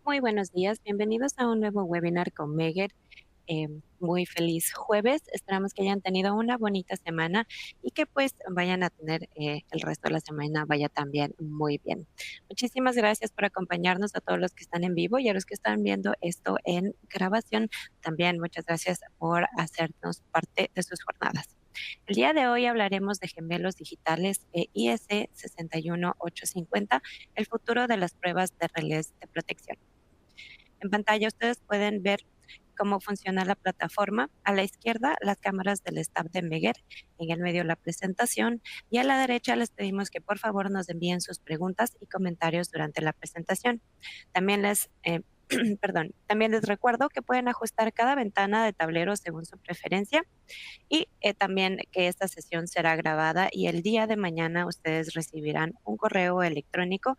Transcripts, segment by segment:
Muy buenos días, bienvenidos a un nuevo webinar con Meger. Muy feliz jueves, esperamos que hayan tenido una bonita semana y que pues vayan a tener el resto de la semana vaya también muy bien. Muchísimas gracias por acompañarnos a todos los que están en vivo y a los que están viendo esto en grabación. También muchas gracias por hacernos parte de sus jornadas. El día de hoy hablaremos de gemelos digitales IS 61850, el futuro de las pruebas de relés de protección. En pantalla ustedes pueden ver cómo funciona la plataforma. A la izquierda, las cámaras del staff de Meguer, en el medio la presentación y a la derecha les pedimos que por favor nos envíen sus preguntas y comentarios durante la presentación. También también les recuerdo que pueden ajustar cada ventana de tablero según su preferencia y también que esta sesión será grabada y el día de mañana ustedes recibirán un correo electrónico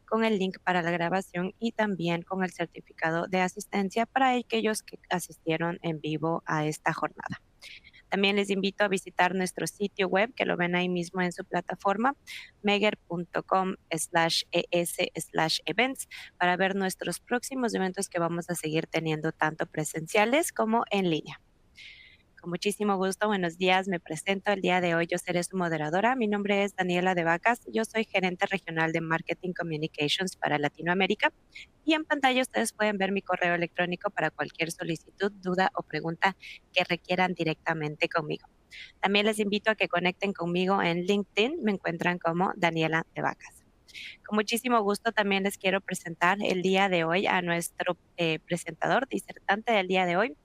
con el link para la grabación y también con el certificado de asistencia para aquellos que asistieron en vivo a esta jornada. También les invito a visitar nuestro sitio web, que lo ven ahí mismo en su plataforma, meger.com/es/events, para ver nuestros próximos eventos que vamos a seguir teniendo tanto presenciales como en línea. Con muchísimo gusto, buenos días, me presento el día de hoy, yo seré su moderadora. Mi nombre es Daniela de Vacas, yo soy gerente regional de Marketing Communications para Latinoamérica y en pantalla ustedes pueden ver mi correo electrónico para cualquier solicitud, duda o pregunta que requieran directamente conmigo. También les invito a que conecten conmigo en LinkedIn, me encuentran como Daniela de Vacas. Con muchísimo gusto también les quiero presentar el día de hoy a nuestro presentador, disertante del día de hoy,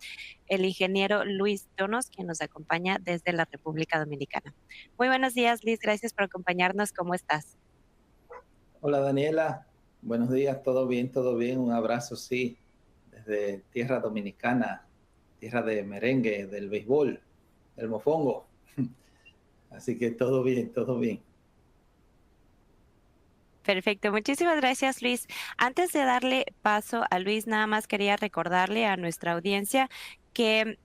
el ingeniero Luis Donos, quien nos acompaña desde la República Dominicana. Muy buenos días, Luis, gracias por acompañarnos. ¿Cómo estás? Hola Daniela, buenos días, todo bien, un abrazo, sí, desde tierra dominicana, tierra de merengue, del béisbol, del mofongo, así que todo bien, todo bien. Perfecto, muchísimas gracias, Luis. Antes de darle paso a Luis, nada más quería recordarle a nuestra audiencia que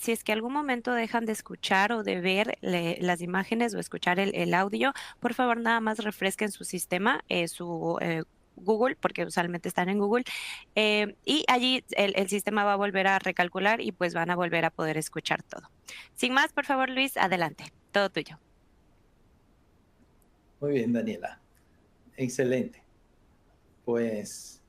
si es que algún momento dejan de escuchar o de ver las imágenes o escuchar el audio, por favor nada más refresquen su sistema, su Google, porque usualmente están en Google, y allí el sistema va a volver a recalcular y pues van a volver a poder escuchar todo. Sin más, por favor, Luis, adelante, todo tuyo. Muy bien, Daniela, excelente. Pues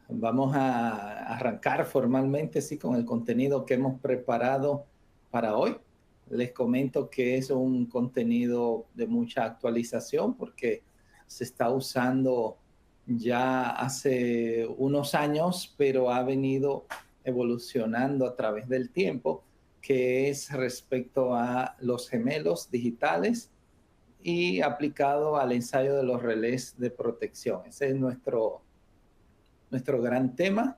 vamos a arrancar formalmente, sí, con el contenido que hemos preparado para hoy. Les comento que es un contenido de mucha actualización porque se está usando ya hace unos años, pero ha venido evolucionando a través del tiempo, que es respecto a los gemelos digitales y aplicado al ensayo de los relés de protección. Ese es nuestro gran tema,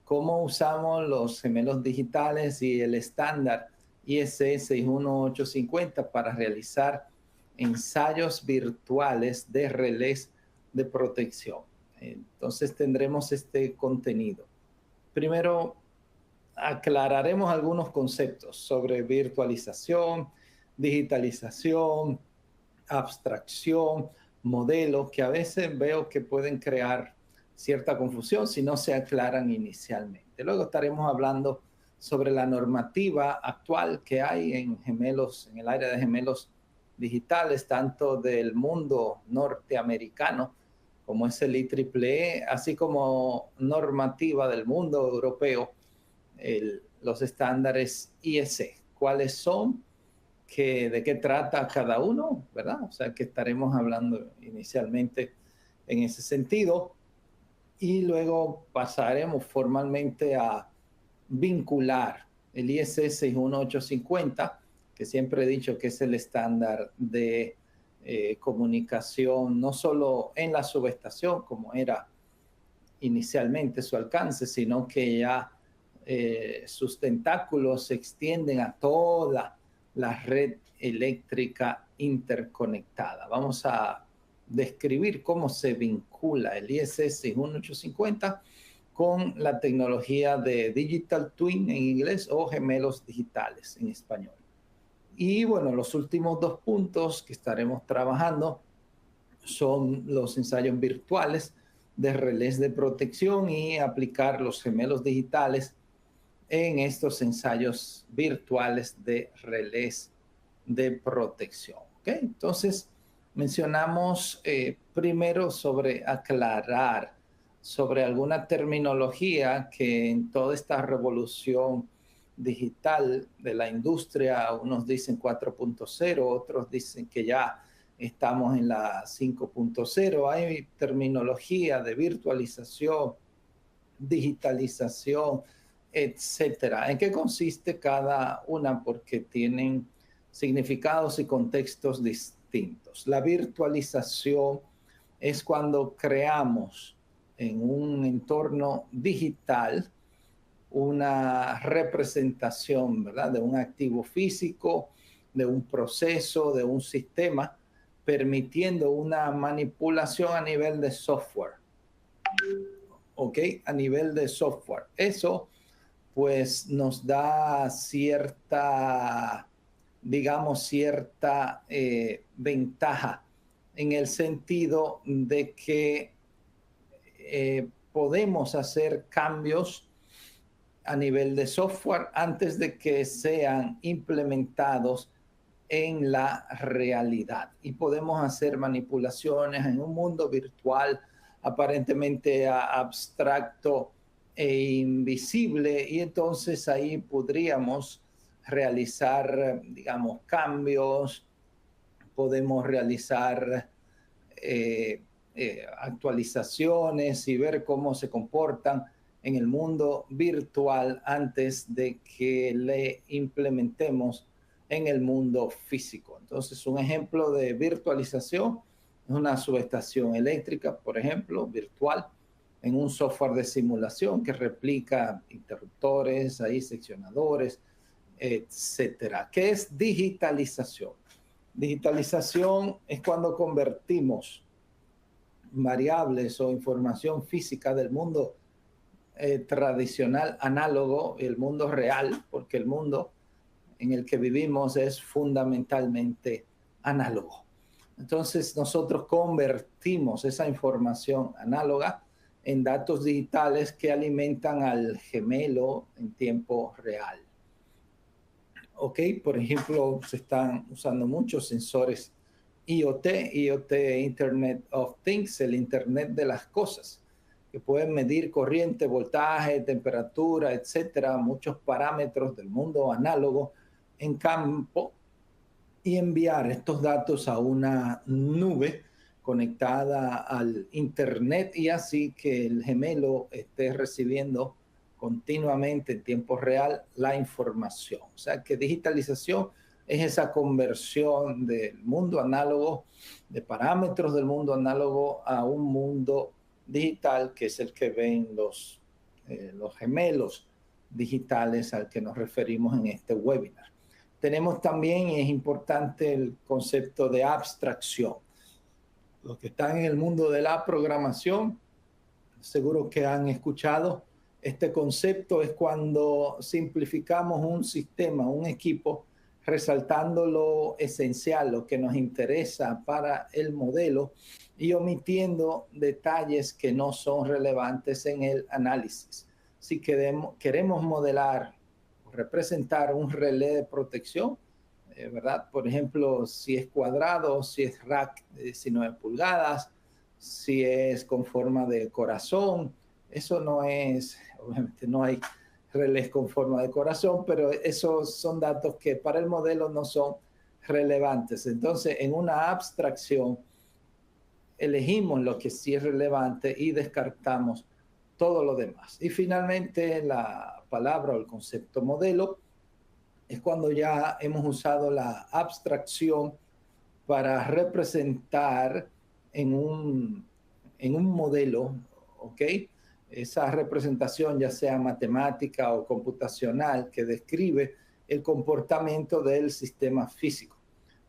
cómo usamos los gemelos digitales y el estándar ISE 61850 para realizar ensayos virtuales de relés de protección. Entonces tendremos este contenido. Primero, aclararemos algunos conceptos sobre virtualización, digitalización, abstracción, modelos, que a veces veo que pueden crear cierta confusión si no se aclaran inicialmente. Luego estaremos hablando sobre la normativa actual que hay en gemelos, en el área de gemelos digitales, tanto del mundo norteamericano como es el IEEE, así como normativa del mundo europeo, los estándares IEC. ¿Cuáles son? De qué trata cada uno, ¿verdad? O sea, que estaremos hablando inicialmente en ese sentido y luego pasaremos formalmente a vincular el ISS 61850, que siempre he dicho que es el estándar de comunicación, no solo en la subestación, como era inicialmente su alcance, sino que ya sus tentáculos se extienden a toda la red eléctrica interconectada. Vamos a describir cómo se vincula el ISS 1850 con la tecnología de Digital Twin en inglés o gemelos digitales en español. Y bueno, los últimos dos puntos que estaremos trabajando son los ensayos virtuales de relés de protección y aplicar los gemelos digitales en estos ensayos virtuales de relés de protección. ¿Okay? Entonces, mencionamos primero sobre aclarar sobre alguna terminología que en toda esta revolución digital de la industria, unos dicen 4.0, otros dicen que ya estamos en la 5.0. Hay terminología de virtualización, digitalización, etcétera. ¿En qué consiste cada una? Porque tienen significados y contextos distintos. La virtualización es cuando creamos en un entorno digital una representación, ¿verdad?, de un activo físico, de un proceso, de un sistema, permitiendo una manipulación a nivel de software. ¿Ok? A nivel de software. Eso pues nos da cierta, digamos, cierta ventaja en el sentido de que podemos hacer cambios a nivel de software antes de que sean implementados en la realidad. Y podemos hacer manipulaciones en un mundo virtual aparentemente abstracto e invisible, y entonces ahí podríamos realizar, digamos, cambios, podemos realizar actualizaciones y ver cómo se comportan en el mundo virtual antes de que le implementemos en el mundo físico. Entonces, un ejemplo de virtualización es una subestación eléctrica, por ejemplo, virtual, en un software de simulación que replica interruptores, ahí seccionadores, etcétera. ¿Qué es digitalización? Digitalización es cuando convertimos variables o información física del mundo tradicional, análogo, el mundo real, porque el mundo en el que vivimos es fundamentalmente análogo. Entonces nosotros convertimos esa información análoga en datos digitales que alimentan al gemelo en tiempo real. ¿Ok? Por ejemplo, se están usando muchos sensores IoT, Internet of Things, el Internet de las cosas, que pueden medir corriente, voltaje, temperatura, etcétera, muchos parámetros del mundo análogo en campo, y enviar estos datos a una nube conectada al Internet, y así que el gemelo esté recibiendo continuamente en tiempo real la información. O sea que digitalización es esa conversión del mundo análogo, de parámetros del mundo análogo a un mundo digital, que es el que ven los gemelos digitales al que nos referimos en este webinar. Tenemos también, y es importante, el concepto de abstracción. Los que están en el mundo de la programación, seguro que han escuchado este concepto. Es cuando simplificamos un sistema, un equipo, resaltando lo esencial, lo que nos interesa para el modelo, y omitiendo detalles que no son relevantes en el análisis. Si queremos modelar o representar un relé de protección, ¿verdad? Por ejemplo, si es cuadrado, si es rack de 19 pulgadas, si es con forma de corazón, eso no es, obviamente no hay relés con forma de corazón, pero esos son datos que para el modelo no son relevantes. Entonces, en una abstracción, elegimos lo que sí es relevante y descartamos todo lo demás. Y finalmente, la palabra o el concepto modelo es cuando ya hemos usado la abstracción para representar en un modelo, ¿ok? Esa representación, ya sea matemática o computacional, que describe el comportamiento del sistema físico.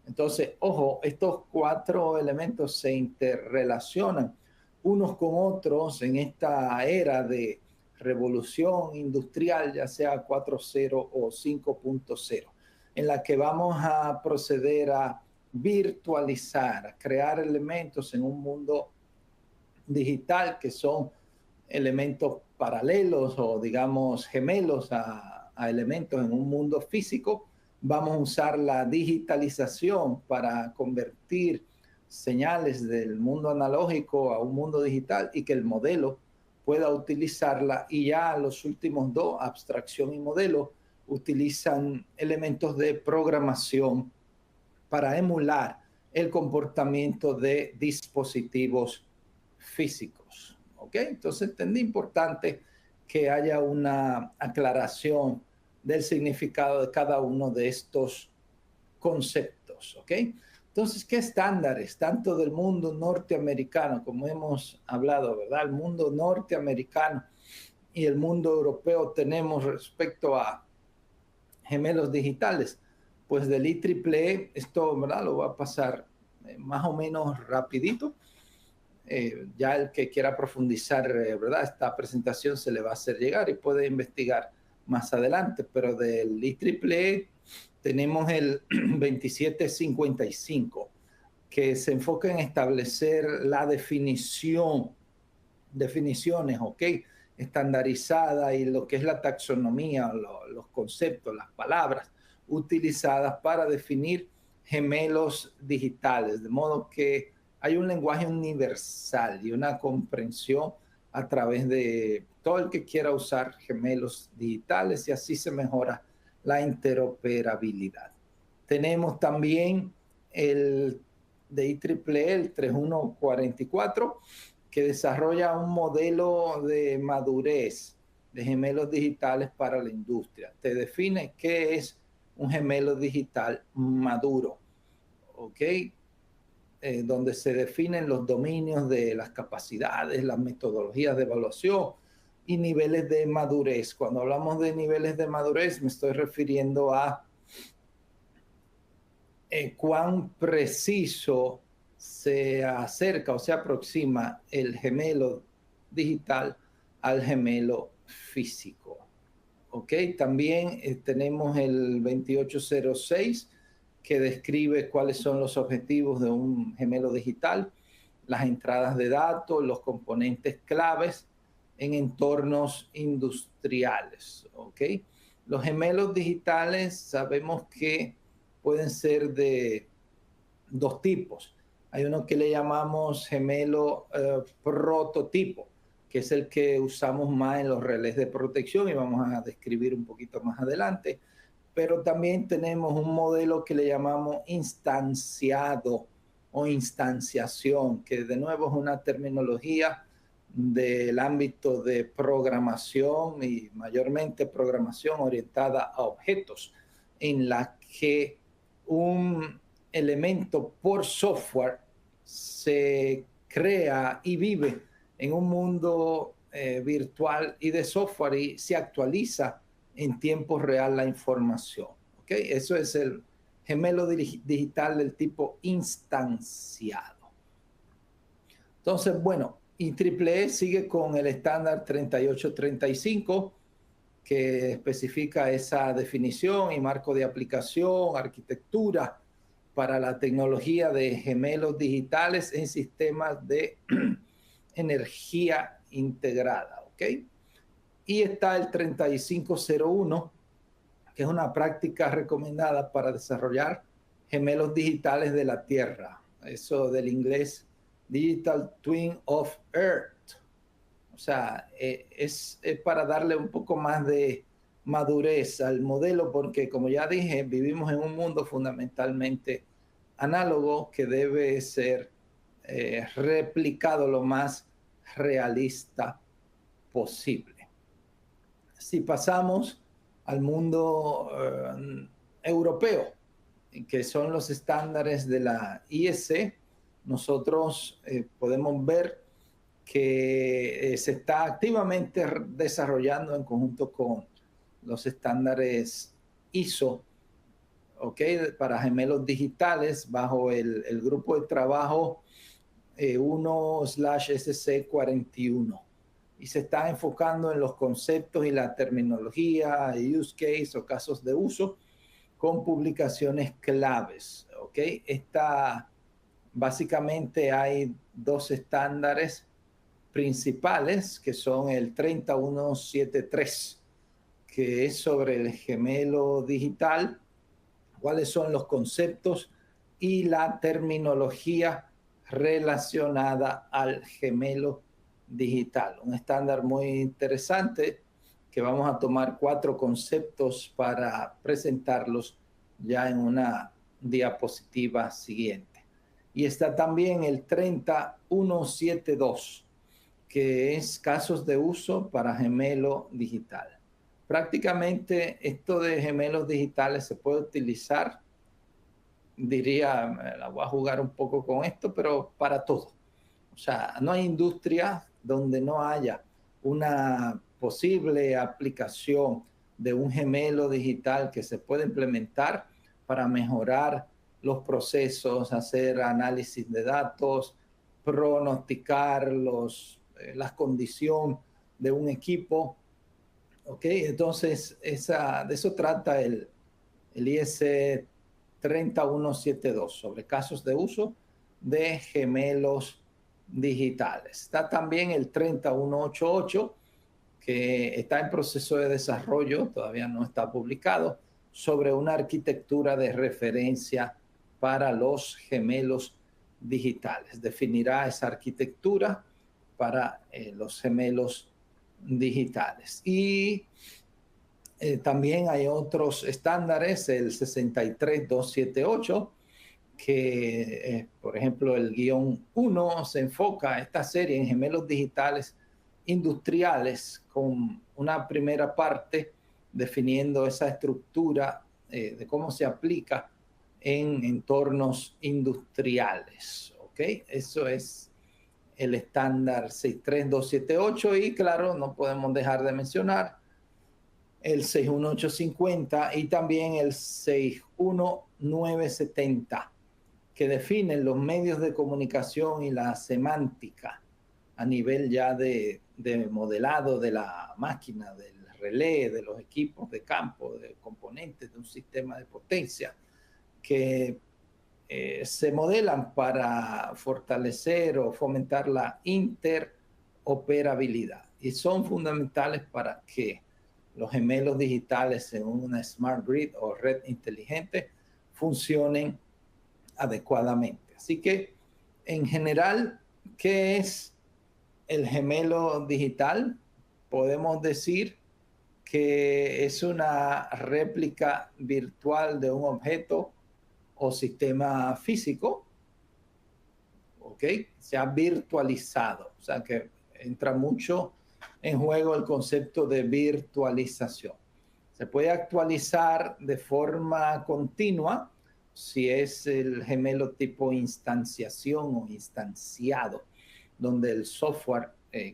Entonces, ojo, estos cuatro elementos se interrelacionan unos con otros en esta era de revolución industrial, ya sea 4.0 o 5.0, en la que vamos a proceder a virtualizar, a crear elementos en un mundo digital, que son elementos paralelos o digamos gemelos a elementos en un mundo físico. Vamos a usar la digitalización para convertir señales del mundo analógico a un mundo digital y que el modelo pueda utilizarla. Y ya los últimos dos, abstracción y modelo, utilizan elementos de programación para emular el comportamiento de dispositivos físicos. ¿Ok? Entonces, es importante que haya una aclaración del significado de cada uno de estos conceptos. ¿Ok? Entonces, ¿qué estándares, tanto del mundo norteamericano, como hemos hablado, ¿verdad? El mundo norteamericano y el mundo europeo tenemos respecto a gemelos digitales? Pues del IEEE, esto, ¿verdad? Lo va a pasar más o menos rapidito. Ya el que quiera profundizar, ¿verdad? Esta presentación se le va a hacer llegar y puede investigar más adelante, pero del IEEE tenemos el 2755, que se enfoca en establecer la definiciones, ¿ok? Estandarizada y lo que es la taxonomía, los conceptos, las palabras utilizadas para definir gemelos digitales, de modo que hay un lenguaje universal y una comprensión a través de todo el que quiera usar gemelos digitales, y así se mejora la interoperabilidad. Tenemos también el de IEEE, el 3144, que desarrolla un modelo de madurez de gemelos digitales para la industria. Te define qué es un gemelo digital maduro, ¿ok? Donde se definen los dominios de las capacidades, las metodologías de evaluación y niveles de madurez. Cuando hablamos de niveles de madurez, me estoy refiriendo a cuán preciso se acerca o se aproxima el gemelo digital al gemelo físico. ¿Ok? También tenemos el 2806, que describe cuáles son los objetivos de un gemelo digital, las entradas de datos, los componentes claves en entornos industriales. ¿Ok? Los gemelos digitales sabemos que pueden ser de dos tipos. Hay uno que le llamamos gemelo prototipo, que es el que usamos más en los relés de protección y vamos a describir un poquito más adelante. Pero también tenemos un modelo que le llamamos instanciado o instanciación, que de nuevo es una terminología del ámbito de programación y mayormente programación orientada a objetos, en la que un elemento por software se crea y vive en un mundo virtual y de software y se actualiza en tiempo real la información. ¿Okay? Eso es el gemelo digital del tipo instanciado. Entonces, bueno, IEEE sigue con el estándar 3835, que especifica esa definición y marco de aplicación, arquitectura para la tecnología de gemelos digitales en sistemas de energía integrada, ¿ok? Y está el 3501, que es una práctica recomendada para desarrollar gemelos digitales de la Tierra. Eso del inglés Digital Twin of Earth. O sea, es para darle un poco más de madurez al modelo, porque como ya dije, vivimos en un mundo fundamentalmente análogo que debe ser replicado lo más realista posible. Si pasamos al mundo europeo, que son los estándares de la IEC, nosotros podemos ver que se está activamente desarrollando en conjunto con los estándares ISO, ¿ok? Para gemelos digitales bajo el grupo de trabajo 1/SC41. Y se está enfocando en los conceptos y la terminología, use case o casos de uso con publicaciones claves, ¿ok? Básicamente hay dos estándares principales, que son el 3173, que es sobre el gemelo digital, cuáles son los conceptos y la terminología relacionada al gemelo digital. Un estándar muy interesante que vamos a tomar 4 conceptos para presentarlos ya en una diapositiva siguiente. Y está también el 30172, que es casos de uso para gemelo digital. Prácticamente esto de gemelos digitales se puede utilizar, diría, la voy a jugar un poco con esto, pero para todo. O sea, no hay industria donde no haya una posible aplicación de un gemelo digital que se pueda implementar para mejorar los procesos, hacer análisis de datos, pronosticar las condiciones de un equipo. ¿Ok? Entonces, de eso trata el IS 3172, sobre casos de uso de gemelos digitales. Está también el 3188, que está en proceso de desarrollo, todavía no está publicado, sobre una arquitectura de referencia para los gemelos digitales. Definirá esa arquitectura para los gemelos digitales. Y también hay otros estándares, el 63278, que, por ejemplo, el guión 1 se enfoca a esta serie en gemelos digitales industriales, con una primera parte definiendo esa estructura de cómo se aplica en entornos industriales. ¿Ok? Eso es el estándar 63278 y claro, no podemos dejar de mencionar el 61850 y también el 61970, que definen los medios de comunicación y la semántica a nivel ya de modelado de la máquina, del relé, de los equipos de campo, de componentes de un sistema de potencia, que se modelan para fortalecer o fomentar la interoperabilidad y son fundamentales para que los gemelos digitales en una smart grid o red inteligente funcionen adecuadamente. Así que, en general, ¿qué es el gemelo digital? Podemos decir que es una réplica virtual de un objeto o sistema físico, ¿ok? Se ha virtualizado, o sea que entra mucho en juego el concepto de virtualización. Se puede actualizar de forma continua si es el gemelo tipo instanciación o instanciado, donde el software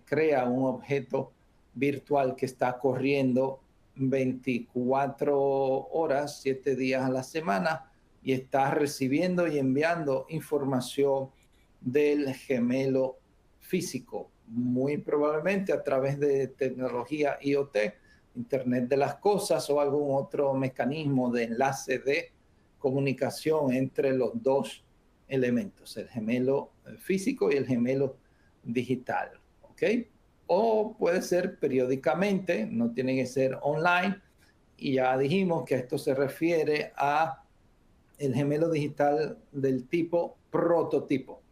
crea un objeto virtual que está corriendo 24 horas, 7 días a la semana, y está recibiendo y enviando información del gemelo físico, muy probablemente a través de tecnología IoT, Internet de las Cosas o algún otro mecanismo de enlace de comunicación entre los dos elementos, el gemelo físico y el gemelo digital, ¿ok? O puede ser periódicamente, no tiene que ser online, y ya dijimos que esto se refiere a el gemelo digital del tipo prototipo,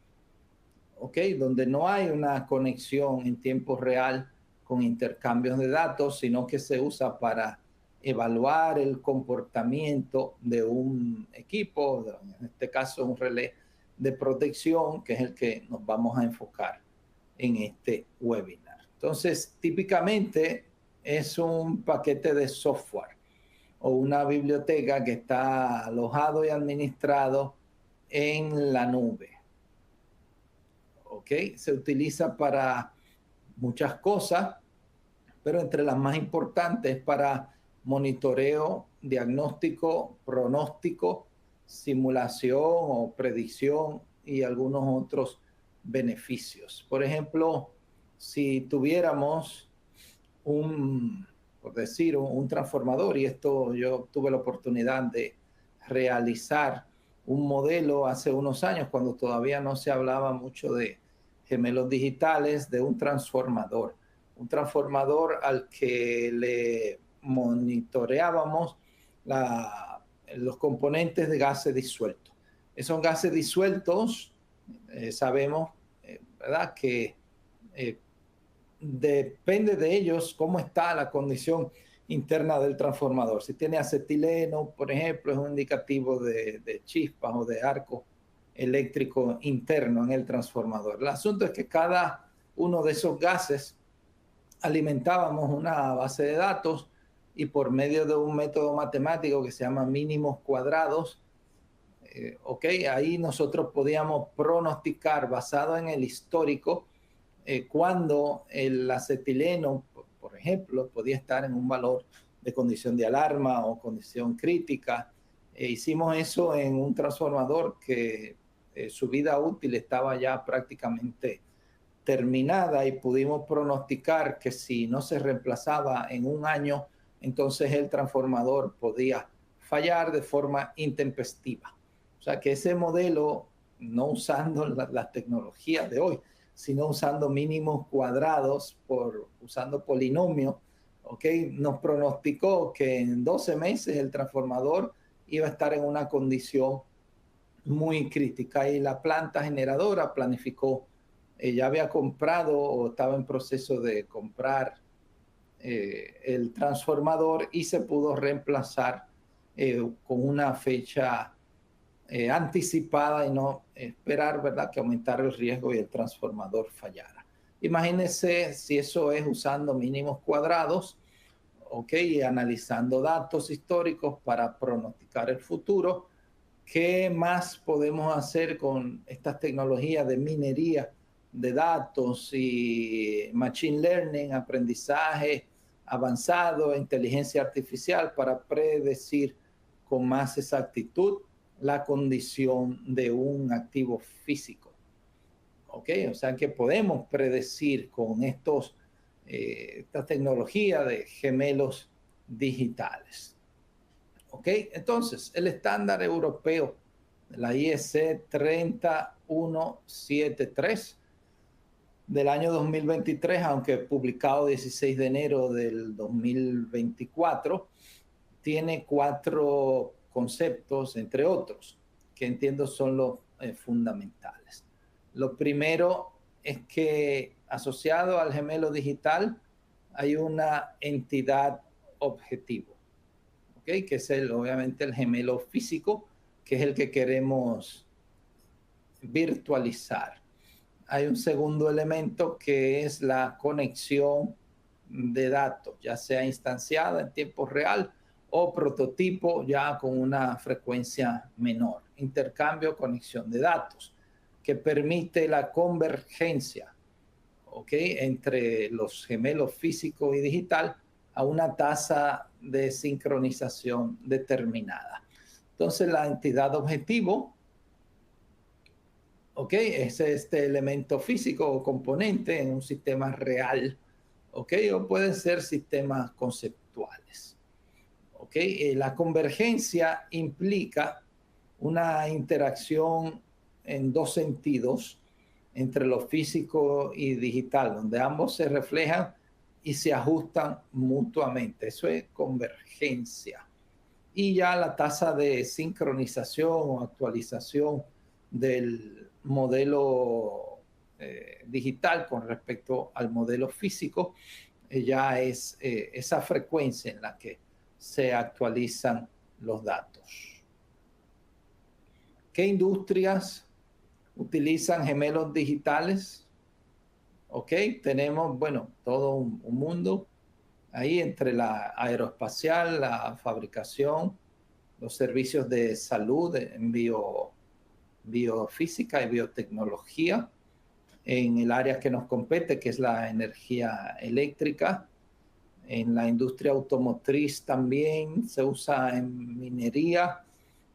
¿ok? Donde no hay una conexión en tiempo real con intercambios de datos, sino que se usa para evaluar el comportamiento de un equipo, en este caso un relé de protección, que es el que nos vamos a enfocar en este webinar. Entonces, típicamente es un paquete de software o una biblioteca que está alojado y administrado en la nube. ¿Ok? Se utiliza para muchas cosas, pero entre las más importantes para monitoreo, diagnóstico, pronóstico, simulación o predicción y algunos otros beneficios. Por ejemplo, si tuviéramos por decir, un transformador, y esto yo tuve la oportunidad de realizar un modelo hace unos años cuando todavía no se hablaba mucho de gemelos digitales de un transformador al que le monitoreábamos los componentes de gases disueltos. Esos gases disueltos, sabemos, ¿verdad?, que depende de ellos cómo está la condición interna del transformador. Si tiene acetileno, por ejemplo, es un indicativo de chispas o de arco eléctrico interno en el transformador. El asunto es que cada uno de esos gases alimentábamos una base de datos y por medio de un método matemático que se llama mínimos cuadrados, ahí nosotros podíamos pronosticar basado en el histórico cuando el acetileno, por ejemplo, podía estar en un valor de condición de alarma o condición crítica. Hicimos eso en un transformador que su vida útil estaba ya prácticamente terminada y pudimos pronosticar que si no se reemplazaba en un año, entonces el transformador podía fallar de forma intempestiva. O sea que ese modelo, no usando las tecnologías de hoy, sino usando mínimos cuadrados, usando polinomios, nos pronosticó que en 12 meses el transformador iba a estar en una condición muy crítica y la planta generadora planificó, ya había comprado o estaba en proceso de comprar el transformador y se pudo reemplazar con una fecha anticipada y no esperar, ¿verdad?, que aumentara el riesgo y el transformador fallara. Imagínense si eso es usando mínimos cuadrados, y analizando datos históricos para pronosticar el futuro. ¿Qué más podemos hacer con estas tecnologías de minería de datos y machine learning, aprendizaje avanzado, inteligencia artificial para predecir con más exactitud la condición de un activo físico? O sea que podemos predecir con esta tecnología de gemelos digitales. Entonces, el estándar europeo, la IEC 30173 del año 2023, aunque publicado 16 de enero del 2024, tiene 4 conceptos, entre otros, que entiendo son los fundamentales. Lo primero es que asociado al gemelo digital hay una entidad objetivo, que es obviamente el gemelo físico, que es el que queremos virtualizar. Hay un segundo elemento que es la conexión de datos, ya sea instanciada en tiempo real o prototipo ya con una frecuencia menor. Intercambio, conexión de datos, que permite la convergencia, entre los gemelos físico y digital a una tasa de sincronización determinada. Entonces, la entidad objetivo, es este elemento físico o componente en un sistema real, o pueden ser sistemas conceptuales. La convergencia implica una interacción en 2 sentidos entre lo físico y digital, donde ambos se reflejan y se ajustan mutuamente. Eso es convergencia. Y ya la tasa de sincronización o actualización del modelo digital con respecto al modelo físico ya es esa frecuencia en la que se actualizan los datos. ¿Qué industrias utilizan gemelos digitales? Tenemos, todo un mundo ahí entre la aeroespacial, la fabricación, los servicios de salud en biofísica y biotecnología, en el área que nos compete, que es la energía eléctrica. En la industria automotriz también se usa en minería,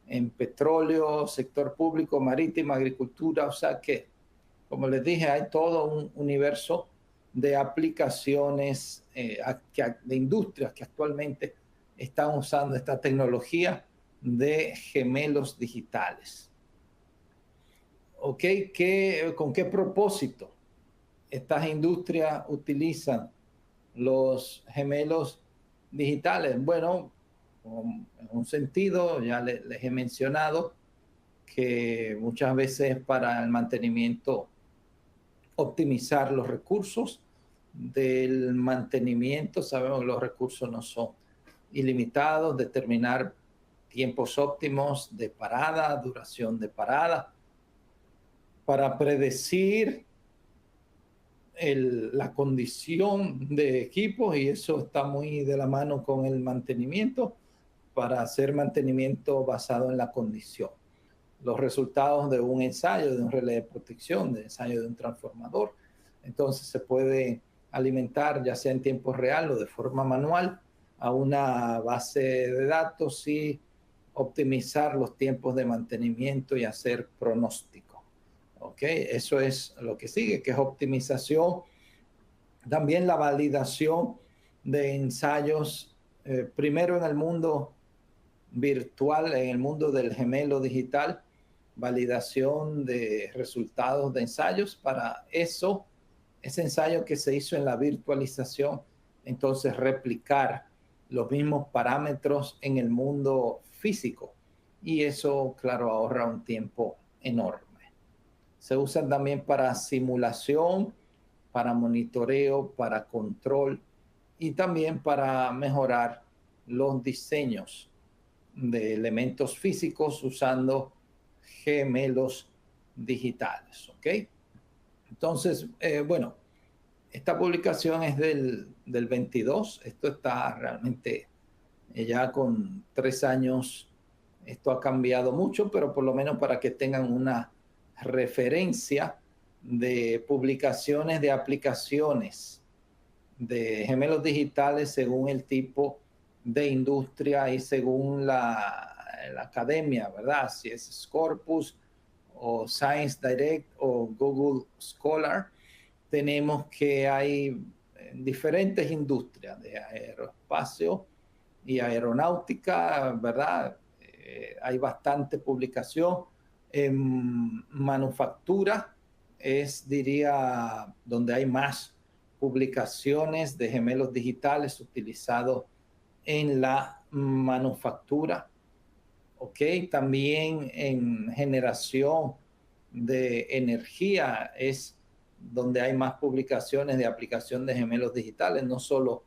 en petróleo, sector público, marítimo, agricultura. O sea que, como les dije, hay todo un universo de aplicaciones, de industrias que actualmente están usando esta tecnología de gemelos digitales. ¿Con qué propósito estas industrias utilizan los gemelos digitales? Bueno, en un sentido, ya les he mencionado que muchas veces para el mantenimiento, optimizar los recursos del mantenimiento. Sabemos que los recursos no son ilimitados, determinar tiempos óptimos de parada, duración de parada, para predecir la condición de equipos, y eso está muy de la mano con el mantenimiento, para hacer mantenimiento basado en la condición. Los resultados de un ensayo, de un relé de protección, de ensayo de un transformador. Entonces se puede alimentar ya sea en tiempo real o de forma manual a una base de datos y optimizar los tiempos de mantenimiento y hacer pronóstico. ¿Ok? Eso es lo que sigue, que es optimización. También la validación de ensayos, primero en el mundo virtual, en el mundo del gemelo digital, validación de resultados de ensayos. Para eso, ese ensayo que se hizo en la virtualización, entonces replicar los mismos parámetros en el mundo físico. Y eso, claro, ahorra un tiempo enorme. Se usan también para simulación, para monitoreo, para control y también para mejorar los diseños de elementos físicos usando gemelos digitales. ¿Ok? Entonces, bueno, esta publicación es del 22. Esto está realmente ya con 3 años. Esto ha cambiado mucho, pero por lo menos para que tengan una referencia de publicaciones de aplicaciones de gemelos digitales según el tipo de industria y según la academia, ¿verdad? Si es Scopus o Science Direct o Google Scholar. Tenemos que hay diferentes industrias de aeroespacio y aeronáutica, ¿verdad? Hay bastante publicación. En manufactura es, diría, donde hay más publicaciones de gemelos digitales utilizados en la manufactura. ¿Ok? También en generación de energía es donde hay más publicaciones de aplicación de gemelos digitales, no solo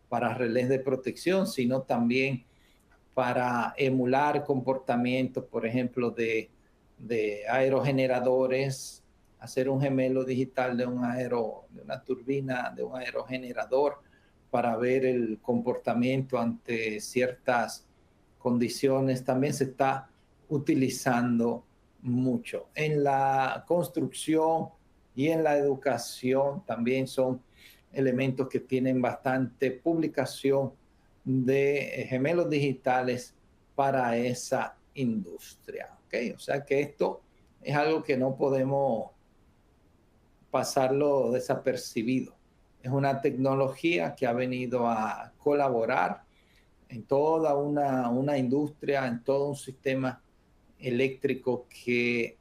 para relés de protección, sino también para emular comportamientos, por ejemplo, de aerogeneradores, hacer un gemelo digital de una turbina, de un aerogenerador, para ver el comportamiento ante ciertas condiciones. También se está utilizando mucho. En la construcción y en la educación también son elementos que tienen bastante publicación de gemelos digitales para esa industria. ¿Okay? O sea que esto es algo que no podemos pasarlo desapercibido. Es una tecnología que ha venido a colaborar en toda una industria, en todo un sistema eléctrico que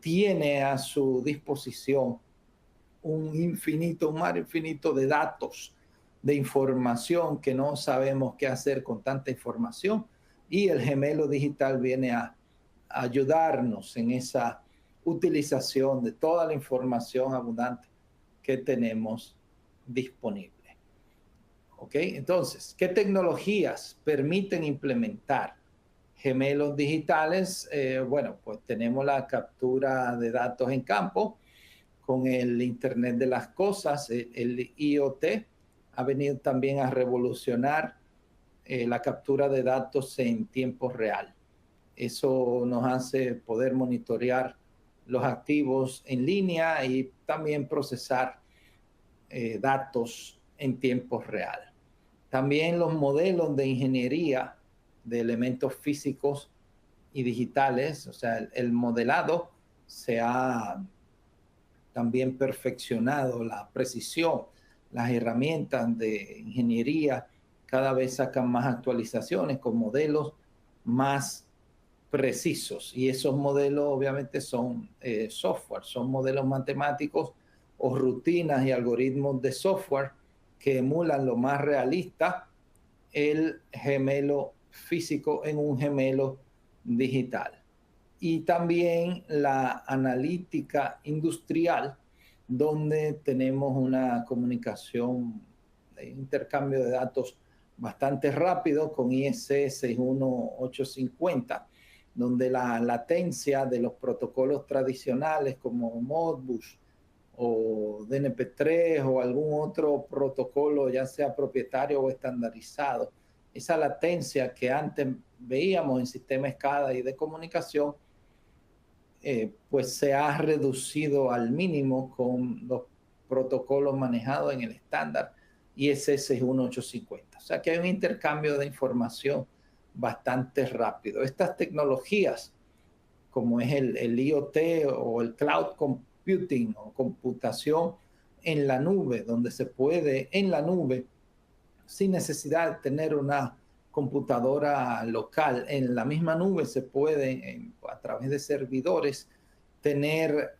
tiene a su disposición un mar infinito de datos, de información, que no sabemos qué hacer con tanta información, y el gemelo digital viene a ayudarnos en esa utilización de toda la información abundante que tenemos disponible. ¿Ok? Entonces, ¿qué tecnologías permiten implementar gemelos digitales? Bueno, pues tenemos la captura de datos en campo con el Internet de las Cosas. El IoT ha venido también a revolucionar la captura de datos en tiempo real. Eso nos hace poder monitorear los activos en línea y también procesar datos en tiempo real. También los modelos de ingeniería de elementos físicos y digitales, o sea, el modelado se ha también perfeccionado, la precisión, las herramientas de ingeniería cada vez sacan más actualizaciones con modelos más precisos, y esos modelos obviamente son software, son modelos matemáticos o rutinas y algoritmos de software que emulan lo más realista el gemelo físico en un gemelo digital. Y también la analítica industrial, donde tenemos una comunicación de intercambio de datos bastante rápido con IEC 61850, donde la latencia de los protocolos tradicionales como Modbus o DNP3 o algún otro protocolo, ya sea propietario o estandarizado, esa latencia que antes veíamos en sistemas SCADA y de comunicación, pues se ha reducido al mínimo con los protocolos manejados en el estándar IEC 61850. O sea que hay un intercambio de información bastante rápido. Estas tecnologías, como es el IoT o el cloud computing o computación en la nube, donde se puede en la nube, sin necesidad de tener una computadora local. En la misma nube se puede, a través de servidores, tener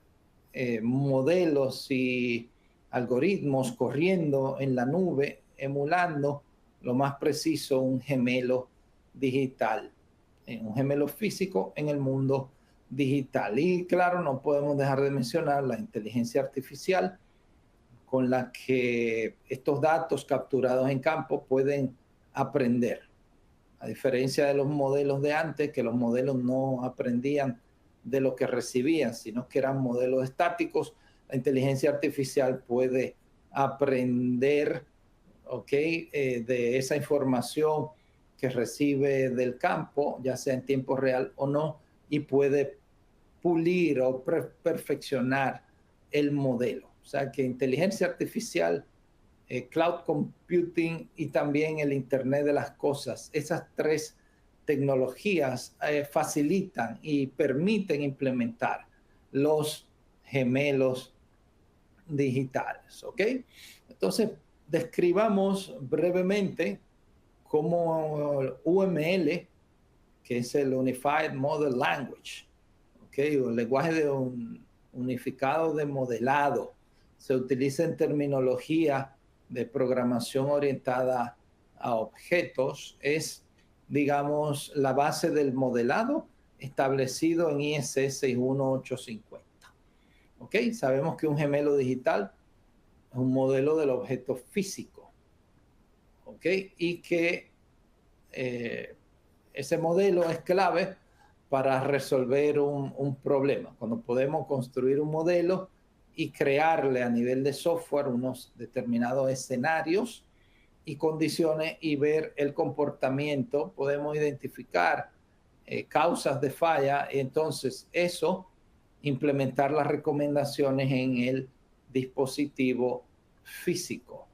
modelos y algoritmos corriendo en la nube, emulando lo más preciso un gemelo digital, un gemelo físico en el mundo digital. Y claro, no podemos dejar de mencionar la inteligencia artificial, con la que estos datos capturados en campo pueden aprender. A diferencia de los modelos de antes, que los modelos no aprendían de lo que recibían, sino que eran modelos estáticos, la inteligencia artificial puede aprender, de esa información que recibe del campo, ya sea en tiempo real o no, y puede pulir o perfeccionar el modelo. O sea que inteligencia artificial, cloud computing y también el Internet de las cosas, esas tres tecnologías facilitan y permiten implementar los gemelos digitales, ¿ok? Entonces, describamos brevemente cómo UML, que es el Unified Model Language, ¿ok? O el lenguaje unificado de modelado, se utiliza en terminología de programación orientada a objetos, es, digamos, la base del modelado establecido en IEC 61850. ¿Ok? Sabemos que un gemelo digital es un modelo del objeto físico. ¿Ok? Y que ese modelo es clave para resolver un problema. Cuando podemos construir un modelo y crearle a nivel de software unos determinados escenarios y condiciones y ver el comportamiento, podemos identificar causas de falla y entonces eso, implementar las recomendaciones en el dispositivo físico.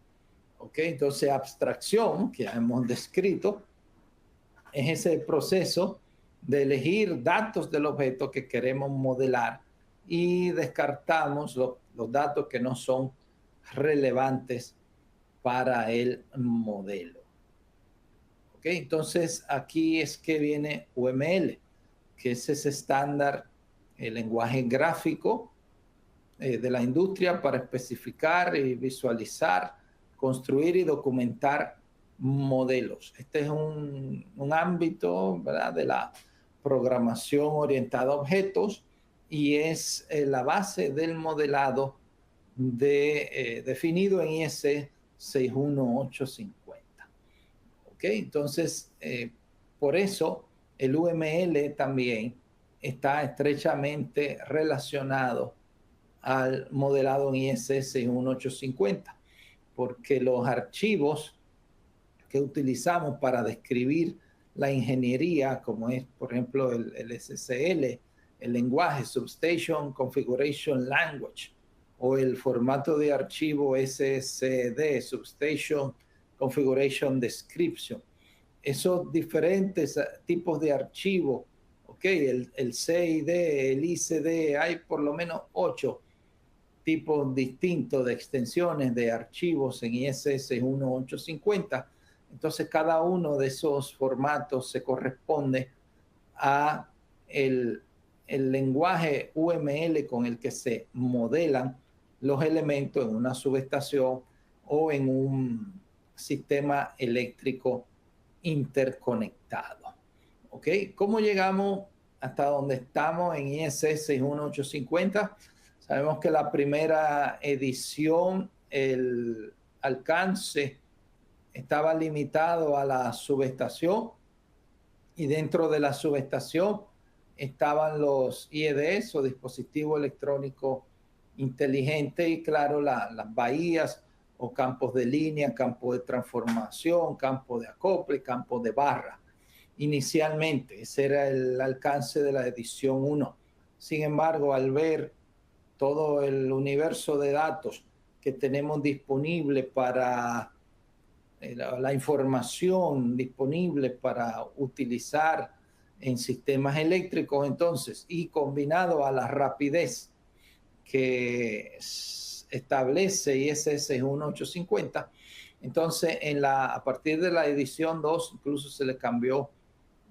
¿Ok? Entonces, abstracción, que ya hemos descrito, es ese proceso de elegir datos del objeto que queremos modelar y descartamos los datos que no son relevantes para el modelo. ¿Ok? Entonces, aquí es que viene UML, que es ese estándar, el lenguaje gráfico de la industria para especificar y visualizar, construir y documentar modelos. Este es un ámbito, ¿verdad?, de la programación orientada a objetos y es la base del modelado definido en IEC 61850. ¿Ok? Entonces, por eso el UML también está estrechamente relacionado al modelado en IEC 61850, porque los archivos que utilizamos para describir la ingeniería, como es, por ejemplo, el SCL, el lenguaje Substation Configuration Language, o el formato de archivo SSD, Substation Configuration Description. Esos diferentes tipos de archivos, ¿ok? El CID, el ICD, hay por lo menos 8 tipos distintos de extensiones de archivos en IEC 61850. Entonces, cada uno de esos formatos se corresponde a el lenguaje UML con el que se modelan los elementos en una subestación o en un sistema eléctrico interconectado. ¿Ok? ¿Cómo llegamos hasta donde estamos en IEC 61850? Sabemos que la primera edición, el alcance estaba limitado a la subestación, y dentro de la subestación estaban los IEDs o dispositivos electrónicos inteligentes y claro, las bahías o campos de línea, campos de transformación, campos de acople, campos de barra. Inicialmente, ese era el alcance de la edición 1. Sin embargo, al ver todo el universo de datos que tenemos disponible para la información disponible para utilizar en sistemas eléctricos, entonces, y combinado a la rapidez que establece ISS 1850, entonces a partir de la edición 2 incluso se le cambió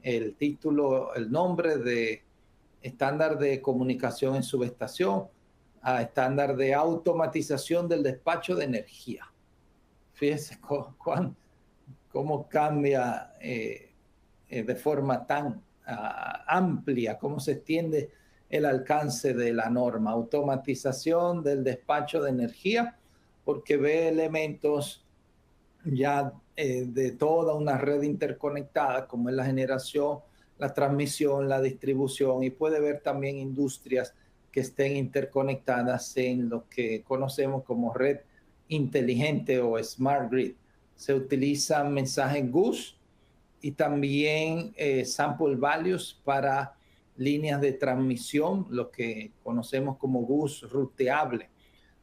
el título, el nombre de estándar de comunicación en subestación a estándar de automatización del despacho de energía. Fíjese cómo cambia de forma tan amplia, cómo se extiende el alcance de la norma. Automatización del despacho de energía, porque ve elementos ya de toda una red interconectada, como es la generación, la transmisión, la distribución, y puede ver también industrias que estén interconectadas en lo que conocemos como red inteligente o smart grid. Se utilizan mensajes GUS y también sample values para líneas de transmisión, lo que conocemos como GUS ruteable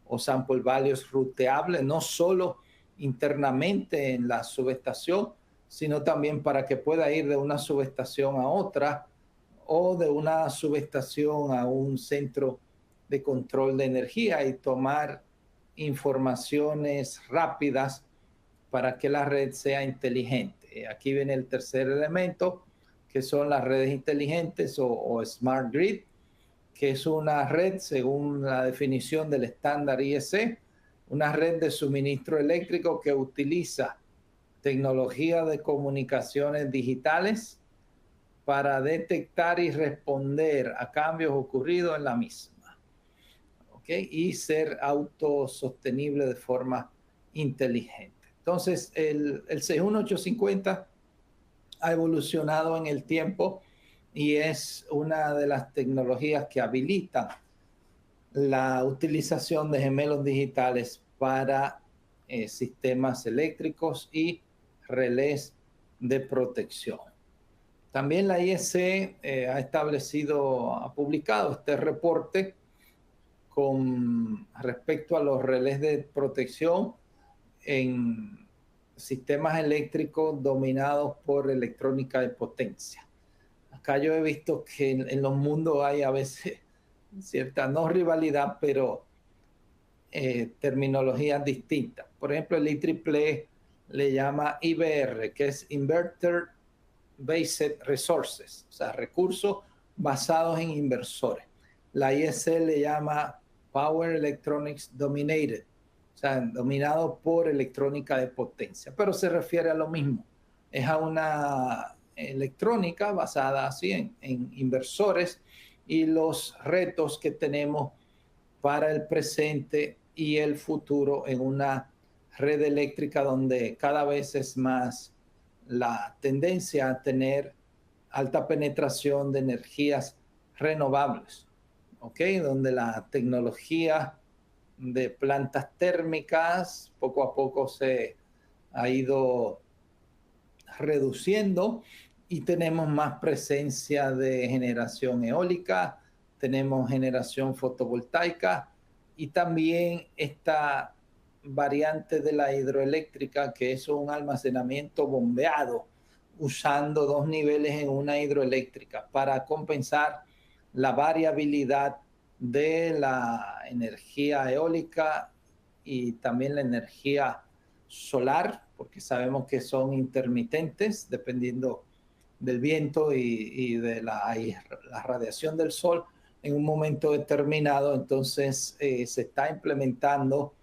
o sample values ruteable, no solo internamente en la subestación, sino también para que pueda ir de una subestación a otra o de una subestación a un centro de control de energía y tomar informaciones rápidas para que la red sea inteligente. Aquí viene el tercer elemento, que son las redes inteligentes o Smart Grid, que es una red, según la definición del estándar IEC, una red de suministro eléctrico que utiliza tecnología de comunicaciones digitales para detectar y responder a cambios ocurridos en la misma, ¿ok? Y ser autosostenible de forma inteligente. Entonces, el 61850 ha evolucionado en el tiempo y es una de las tecnologías que habilitan la utilización de gemelos digitales para sistemas eléctricos y relés de protección. También la IEC ha publicado este reporte con respecto a los relés de protección en sistemas eléctricos dominados por electrónica de potencia. Acá yo he visto que en los mundos hay a veces cierta, no rivalidad, pero terminologías distintas. Por ejemplo, el IEEE le llama IBR, que es Inverter Based Resources, o sea, recursos basados en inversores. La IEC le llama Power Electronics Dominated, o sea, dominado por electrónica de potencia, pero se refiere a lo mismo. Es a una electrónica basada así en inversores y los retos que tenemos para el presente y el futuro en una red eléctrica donde cada vez es más la tendencia a tener alta penetración de energías renovables, ¿ok? Donde la tecnología de plantas térmicas poco a poco se ha ido reduciendo y tenemos más presencia de generación eólica, tenemos generación fotovoltaica y también esta variante de la hidroeléctrica, que es un almacenamiento bombeado usando dos niveles en una hidroeléctrica para compensar la variabilidad de la energía eólica y también la energía solar, porque sabemos que son intermitentes dependiendo del viento y de la radiación del sol, en un momento determinado. Entonces se está implementando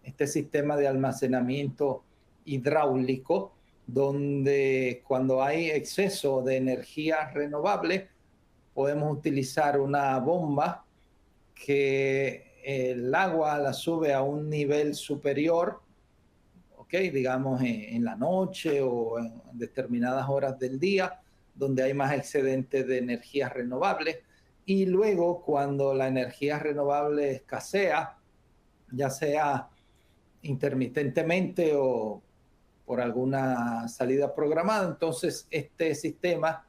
este sistema de almacenamiento hidráulico, donde cuando hay exceso de energía renovable, podemos utilizar una bomba que el agua la sube a un nivel superior, ¿ok? Digamos en la noche o en determinadas horas del día, donde hay más excedente de energías renovables. Y luego, cuando la energía renovable escasea, ya sea intermitentemente o por alguna salida programada, entonces este sistema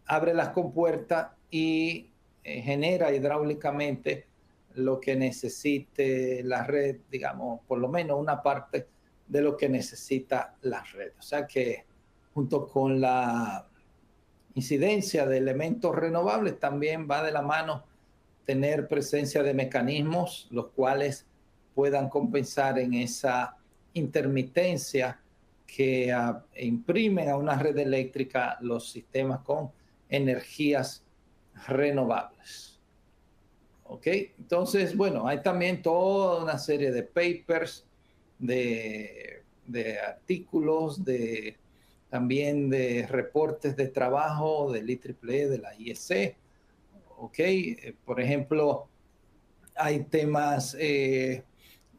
abre las compuertas y genera hidráulicamente lo que necesite la red, digamos, por lo menos una parte de lo que necesita la red. O sea que junto con la incidencia de elementos renovables también va de la mano tener presencia de mecanismos los cuales puedan compensar en esa intermitencia que imprimen a una red eléctrica los sistemas con energías renovables. ¿Ok? Entonces, bueno, hay también toda una serie de papers, de artículos, también de reportes de trabajo del IEEE, de la IEC. ¿Ok? Por ejemplo, hay temas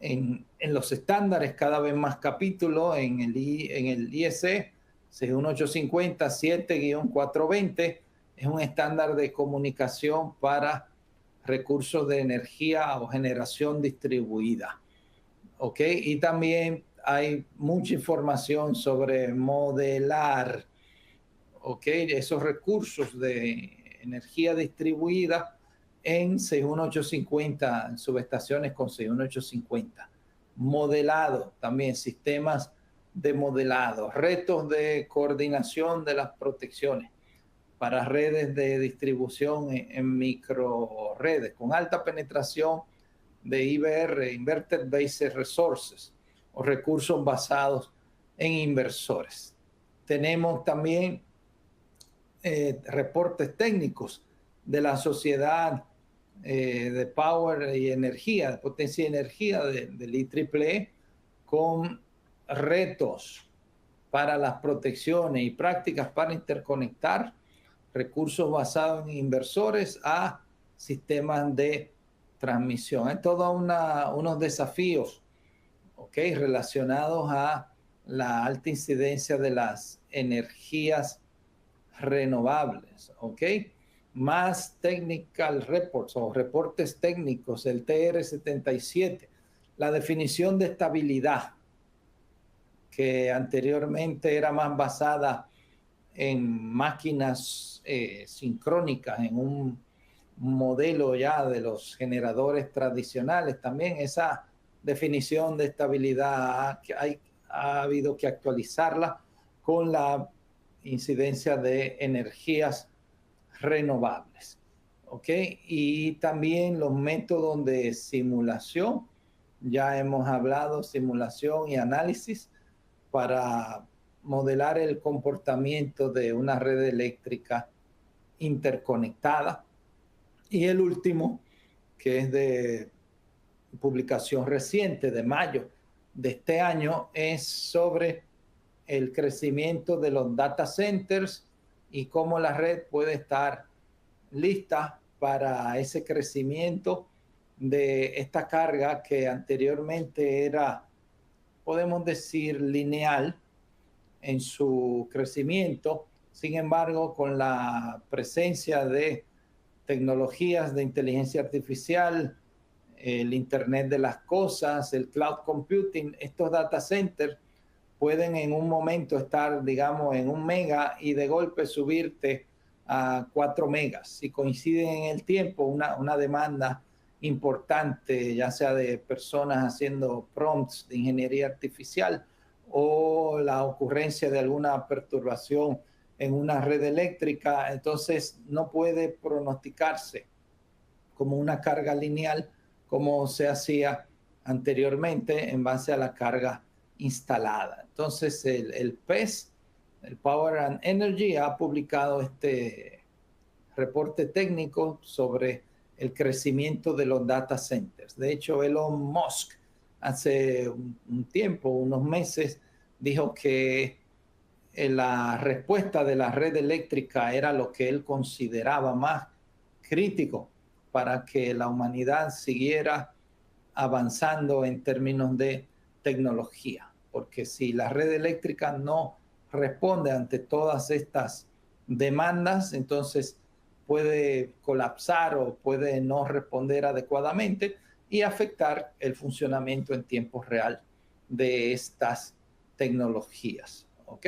en los estándares, cada vez más capítulos en el IEC 61850 7-420, es un estándar de comunicación para recursos de energía o generación distribuida. ¿Ok? Y también hay mucha información sobre modelar, ¿ok? Esos recursos de energía distribuida en 61850, en subestaciones con 61850. Modelado, también sistemas de modelado, retos de coordinación de las protecciones para redes de distribución en microredes con alta penetración de IBR, Inverted Based Resources, o recursos basados en inversores. Tenemos también reportes técnicos de la Sociedad de Power y Energía, de Potencia y Energía del IEEE, con retos para las protecciones y prácticas para interconectar recursos basados en inversores a sistemas de transmisión. Hay todos unos desafíos, ¿ok? Relacionados a la alta incidencia de las energías renovables, ¿ok? Más technical reports o reportes técnicos, el TR-77, la definición de estabilidad, que anteriormente era más basada en máquinas sincrónicas, en un modelo ya de los generadores tradicionales. También esa definición de estabilidad ha habido que actualizarla con la incidencia de energías renovables. ¿Ok? Y también los métodos de simulación. Ya hemos hablado simulación y análisis para modelar el comportamiento de una red eléctrica interconectada. Y el último, que es de publicación reciente de mayo de este año, es sobre el crecimiento de los data centers y cómo la red puede estar lista para ese crecimiento de esta carga que anteriormente era, podemos decir, lineal en su crecimiento. Sin embargo, con la presencia de tecnologías de inteligencia artificial, el Internet de las cosas, el cloud computing, estos data centers pueden en un momento estar, digamos, en 1 mega y de golpe subirte a 4 megas. Si coinciden en el tiempo, una demanda importante, ya sea de personas haciendo prompts de ingeniería artificial o la ocurrencia de alguna perturbación en una red eléctrica, entonces no puede pronosticarse como una carga lineal como se hacía anteriormente en base a la carga instalada. Entonces el PES, el Power and Energy, ha publicado este reporte técnico sobre el crecimiento de los data centers. De hecho, Elon Musk hace un tiempo, unos meses, dijo que la respuesta de la red eléctrica era lo que él consideraba más crítico para que la humanidad siguiera avanzando en términos de tecnología. Porque si la red eléctrica no responde ante todas estas demandas, entonces puede colapsar o puede no responder adecuadamente y afectar el funcionamiento en tiempo real de estas tecnologías. ¿Ok?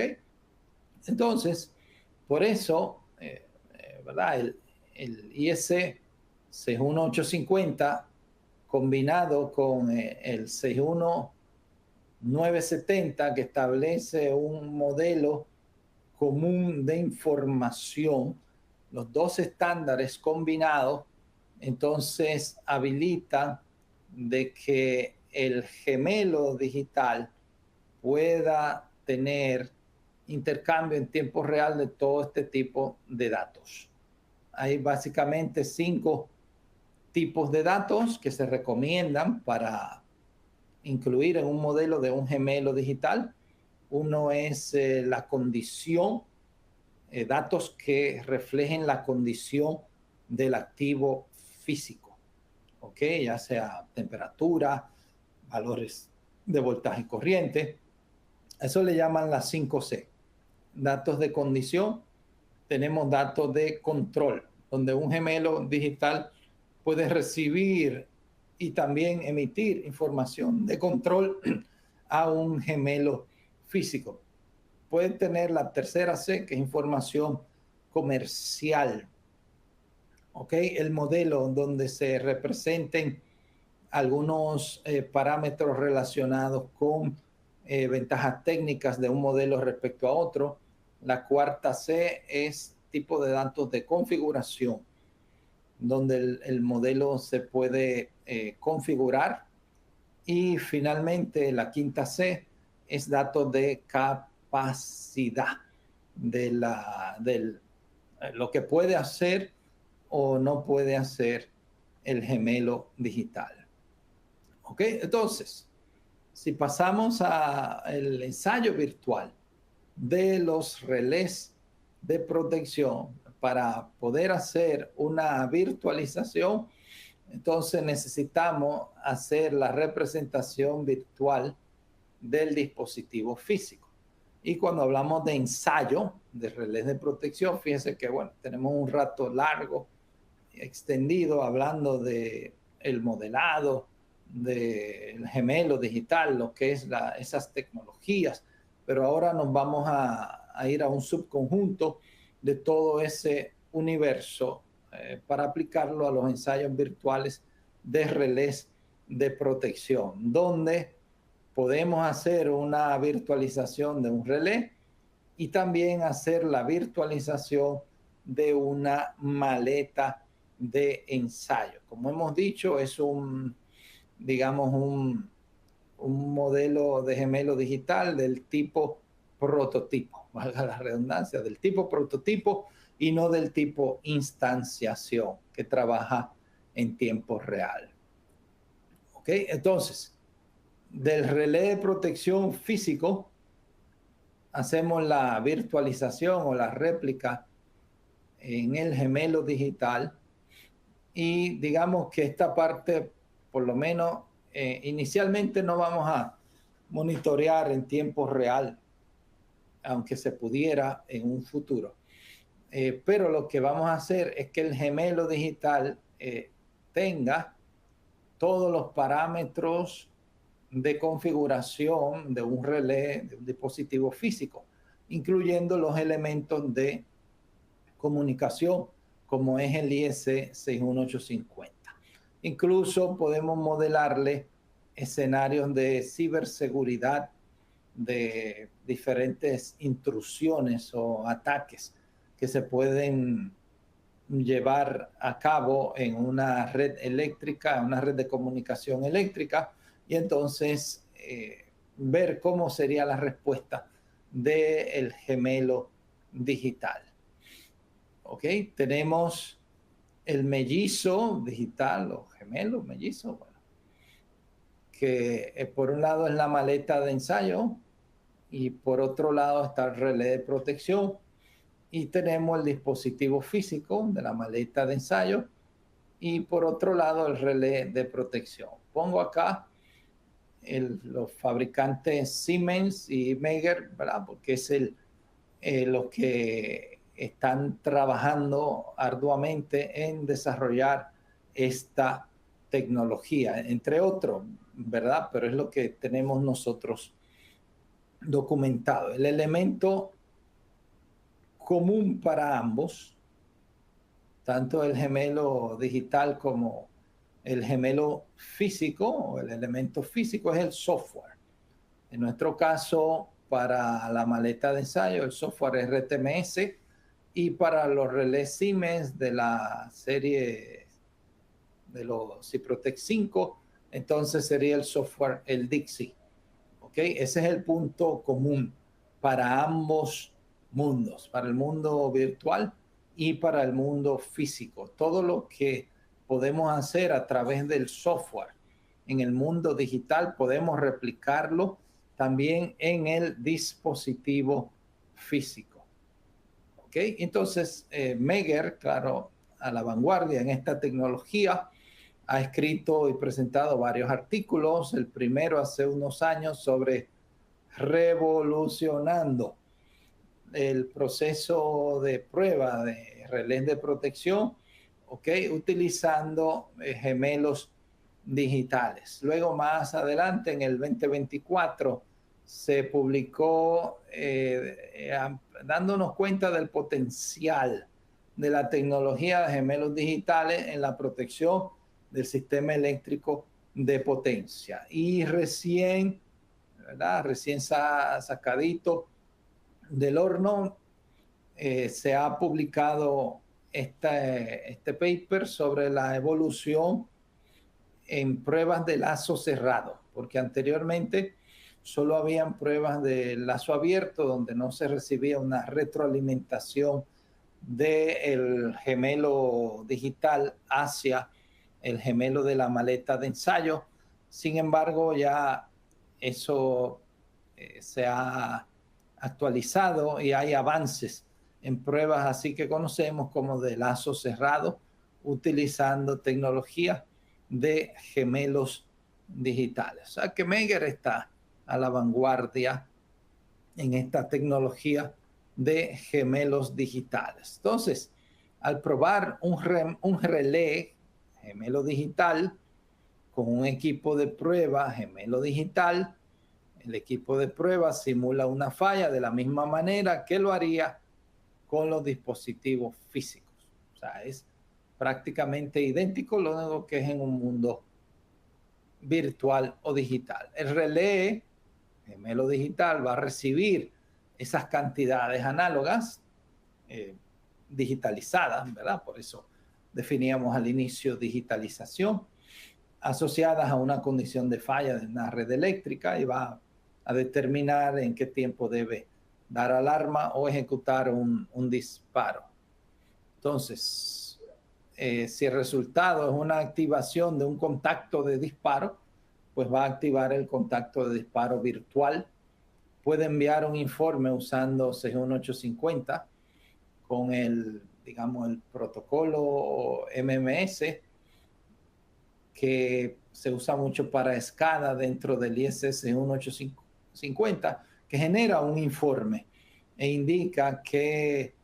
Entonces, por eso, ¿verdad? El IEC 61850 combinado con el 61970 que establece un modelo común de información, los dos estándares combinados, entonces habilitan de que el gemelo digital pueda tener intercambio en tiempo real de todo este tipo de datos. Hay básicamente 5 tipos de datos que se recomiendan para incluir en un modelo de un gemelo digital. Uno es la condición, datos que reflejen la condición del activo físico, ¿ok? Ya sea temperatura, valores de voltaje y corriente. Eso le llaman las 5C. Datos de condición, tenemos datos de control, donde un gemelo digital puede recibir y también emitir información de control a un gemelo físico. Puede tener la tercera C, que es información comercial. ¿Ok? El modelo donde se representen algunos parámetros relacionados con ventajas técnicas de un modelo respecto a otro. La cuarta C es tipo de datos de configuración, donde el modelo se puede configurar. Y finalmente, la quinta C es datos de capacidad de lo que puede hacer o no puede hacer el gemelo digital. ¿Ok? Entonces, si pasamos al ensayo virtual de los relés de protección para poder hacer una virtualización, entonces necesitamos hacer la representación virtual del dispositivo físico. Y cuando hablamos de ensayo de relés de protección, fíjense que, bueno, tenemos un rato largo, extendido, hablando de el modelado, del gemelo digital, lo que es esas tecnologías, pero ahora nos vamos a ir a un subconjunto de todo ese universo para aplicarlo a los ensayos virtuales de relés de protección, donde podemos hacer una virtualización de un relé y también hacer la virtualización de una maleta de ensayo. Como hemos dicho, es digamos, un modelo de gemelo digital del tipo prototipo, valga la redundancia, del tipo prototipo y no del tipo instanciación, que trabaja en tiempo real. ¿Ok? Entonces, del relé de protección físico, hacemos la virtualización o la réplica en el gemelo digital y digamos que esta parte, por lo menos inicialmente no vamos a monitorear en tiempo real, aunque se pudiera en un futuro. Pero lo que vamos a hacer es que el gemelo digital tenga todos los parámetros de configuración de un relé, de un dispositivo físico, incluyendo los elementos de comunicación, como es el IEC 61850. Incluso podemos modelarle escenarios de ciberseguridad de diferentes intrusiones o ataques que se pueden llevar a cabo en una red eléctrica, una red de comunicación eléctrica, y entonces ver cómo sería la respuesta del gemelo digital. ¿ok? Tenemos el mellizo digital o gemelo, mellizo, bueno, que por un lado es la maleta de ensayo y por otro lado está el relé de protección y tenemos el dispositivo físico de la maleta de ensayo y por otro lado el relé de protección. Pongo acá los fabricantes Siemens y Megger, ¿verdad? Porque es los que están trabajando arduamente en desarrollar esta tecnología, entre otros, ¿verdad? Pero es lo que tenemos nosotros documentado. El elemento común para ambos, tanto el gemelo digital como el gemelo físico o el elemento físico, es el software. En nuestro caso, para la maleta de ensayo, el software es RTMS, y para los relés Siemens de la serie de los Cyprotec 5, entonces sería el software, el Dixie. ¿Ok? Ese es el punto común para ambos mundos, para el mundo virtual y para el mundo físico. Todo lo que podemos hacer a través del software en el mundo digital podemos replicarlo también en el dispositivo físico. ¿Ok? Entonces, Megger, claro, a la vanguardia en esta tecnología, ha escrito y presentado varios artículos. El primero hace unos años sobre revolucionando el proceso de prueba de relés de protección, ¿ok? Utilizando gemelos digitales. Luego, más adelante, en el 2024, se publicó dándonos cuenta del potencial de la tecnología de gemelos digitales en la protección del sistema eléctrico de potencia. Y recién, ¿verdad? Recién sacadito del horno, se ha publicado este paper sobre la evolución en pruebas de lazo cerrado, porque anteriormente solo habían pruebas de lazo abierto donde no se recibía una retroalimentación del gemelo digital hacia el gemelo de la maleta de ensayo. Sin embargo, ya eso se ha actualizado y hay avances en pruebas así que conocemos como de lazo cerrado, utilizando tecnología de gemelos digitales. O sea que Megger está a la vanguardia en esta tecnología de gemelos digitales. Entonces, al probar un relé gemelo digital con un equipo de prueba gemelo digital, el equipo de prueba simula una falla de la misma manera que lo haría con los dispositivos físicos. O sea, es prácticamente idéntico, lo único que es en un mundo virtual o digital. El relé gemelo digital va a recibir esas cantidades análogas digitalizadas, ¿verdad? Por eso definíamos al inicio digitalización, asociadas a una condición de falla de una red eléctrica, y va a determinar en qué tiempo debe dar alarma o ejecutar un disparo. Entonces, si el resultado es una activación de un contacto de disparo, pues va a activar el contacto de disparo virtual. Puede enviar un informe usando 61850 con el, digamos, el protocolo MMS, que se usa mucho para SCADA dentro del ISS 1850, que genera un informe e indica qué,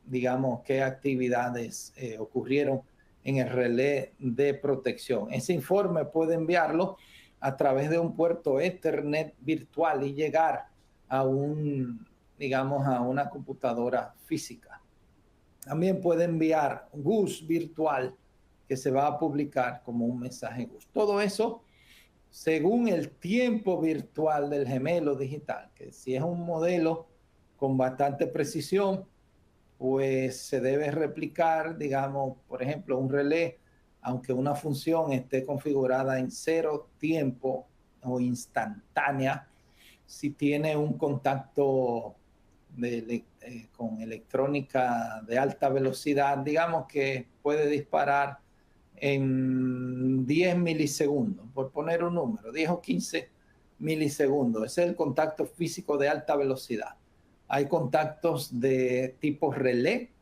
digamos, qué actividades ocurrieron en el relé de protección. Ese informe puede enviarlo a través de un puerto Ethernet virtual y llegar a digamos, a una computadora física. También puede enviar GUS virtual, que se va a publicar como un mensaje GUS. Todo eso según el tiempo virtual del gemelo digital, que si es un modelo con bastante precisión, pues se debe replicar, digamos, por ejemplo, un relé, aunque una función esté configurada en 0 tiempo o instantánea, si tiene un contacto, con electrónica de alta velocidad, digamos que puede disparar en 10 milisegundos, por poner un número, 10 o 15 milisegundos. Ese es el contacto físico de alta velocidad. Hay contactos de tipo relé,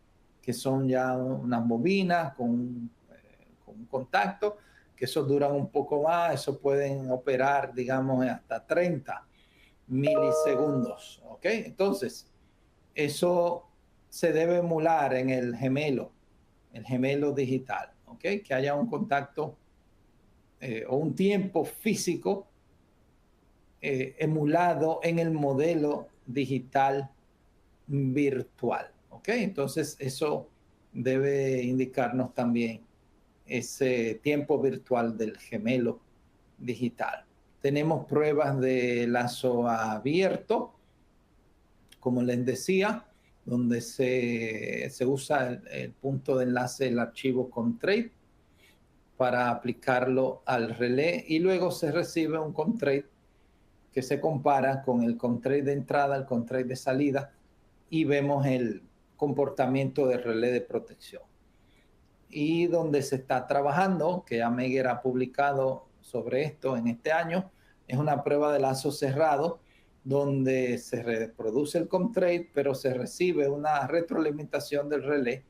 que son ya unas bobinas con un contacto, que esos duran un poco más, esos pueden operar, digamos, hasta 30 milisegundos, ¿ok? Entonces, eso se debe emular en el gemelo digital, ¿ok? Que haya un contacto o un tiempo físico emulado en el modelo digital virtual, ¿ok? Entonces, eso debe indicarnos también ese tiempo virtual del gemelo digital. Tenemos pruebas de lazo abierto, como les decía, donde se usa el punto de enlace del archivo Contrade para aplicarlo al relé y luego se recibe un Contrade que se compara con el Contrade de entrada, el Contrade de salida y vemos el comportamiento del relé de protección. Y donde se está trabajando, que Ameger ha publicado sobre esto en este año, es una prueba de lazo cerrado donde se reproduce el Contrade, pero se recibe una retroalimentación del relé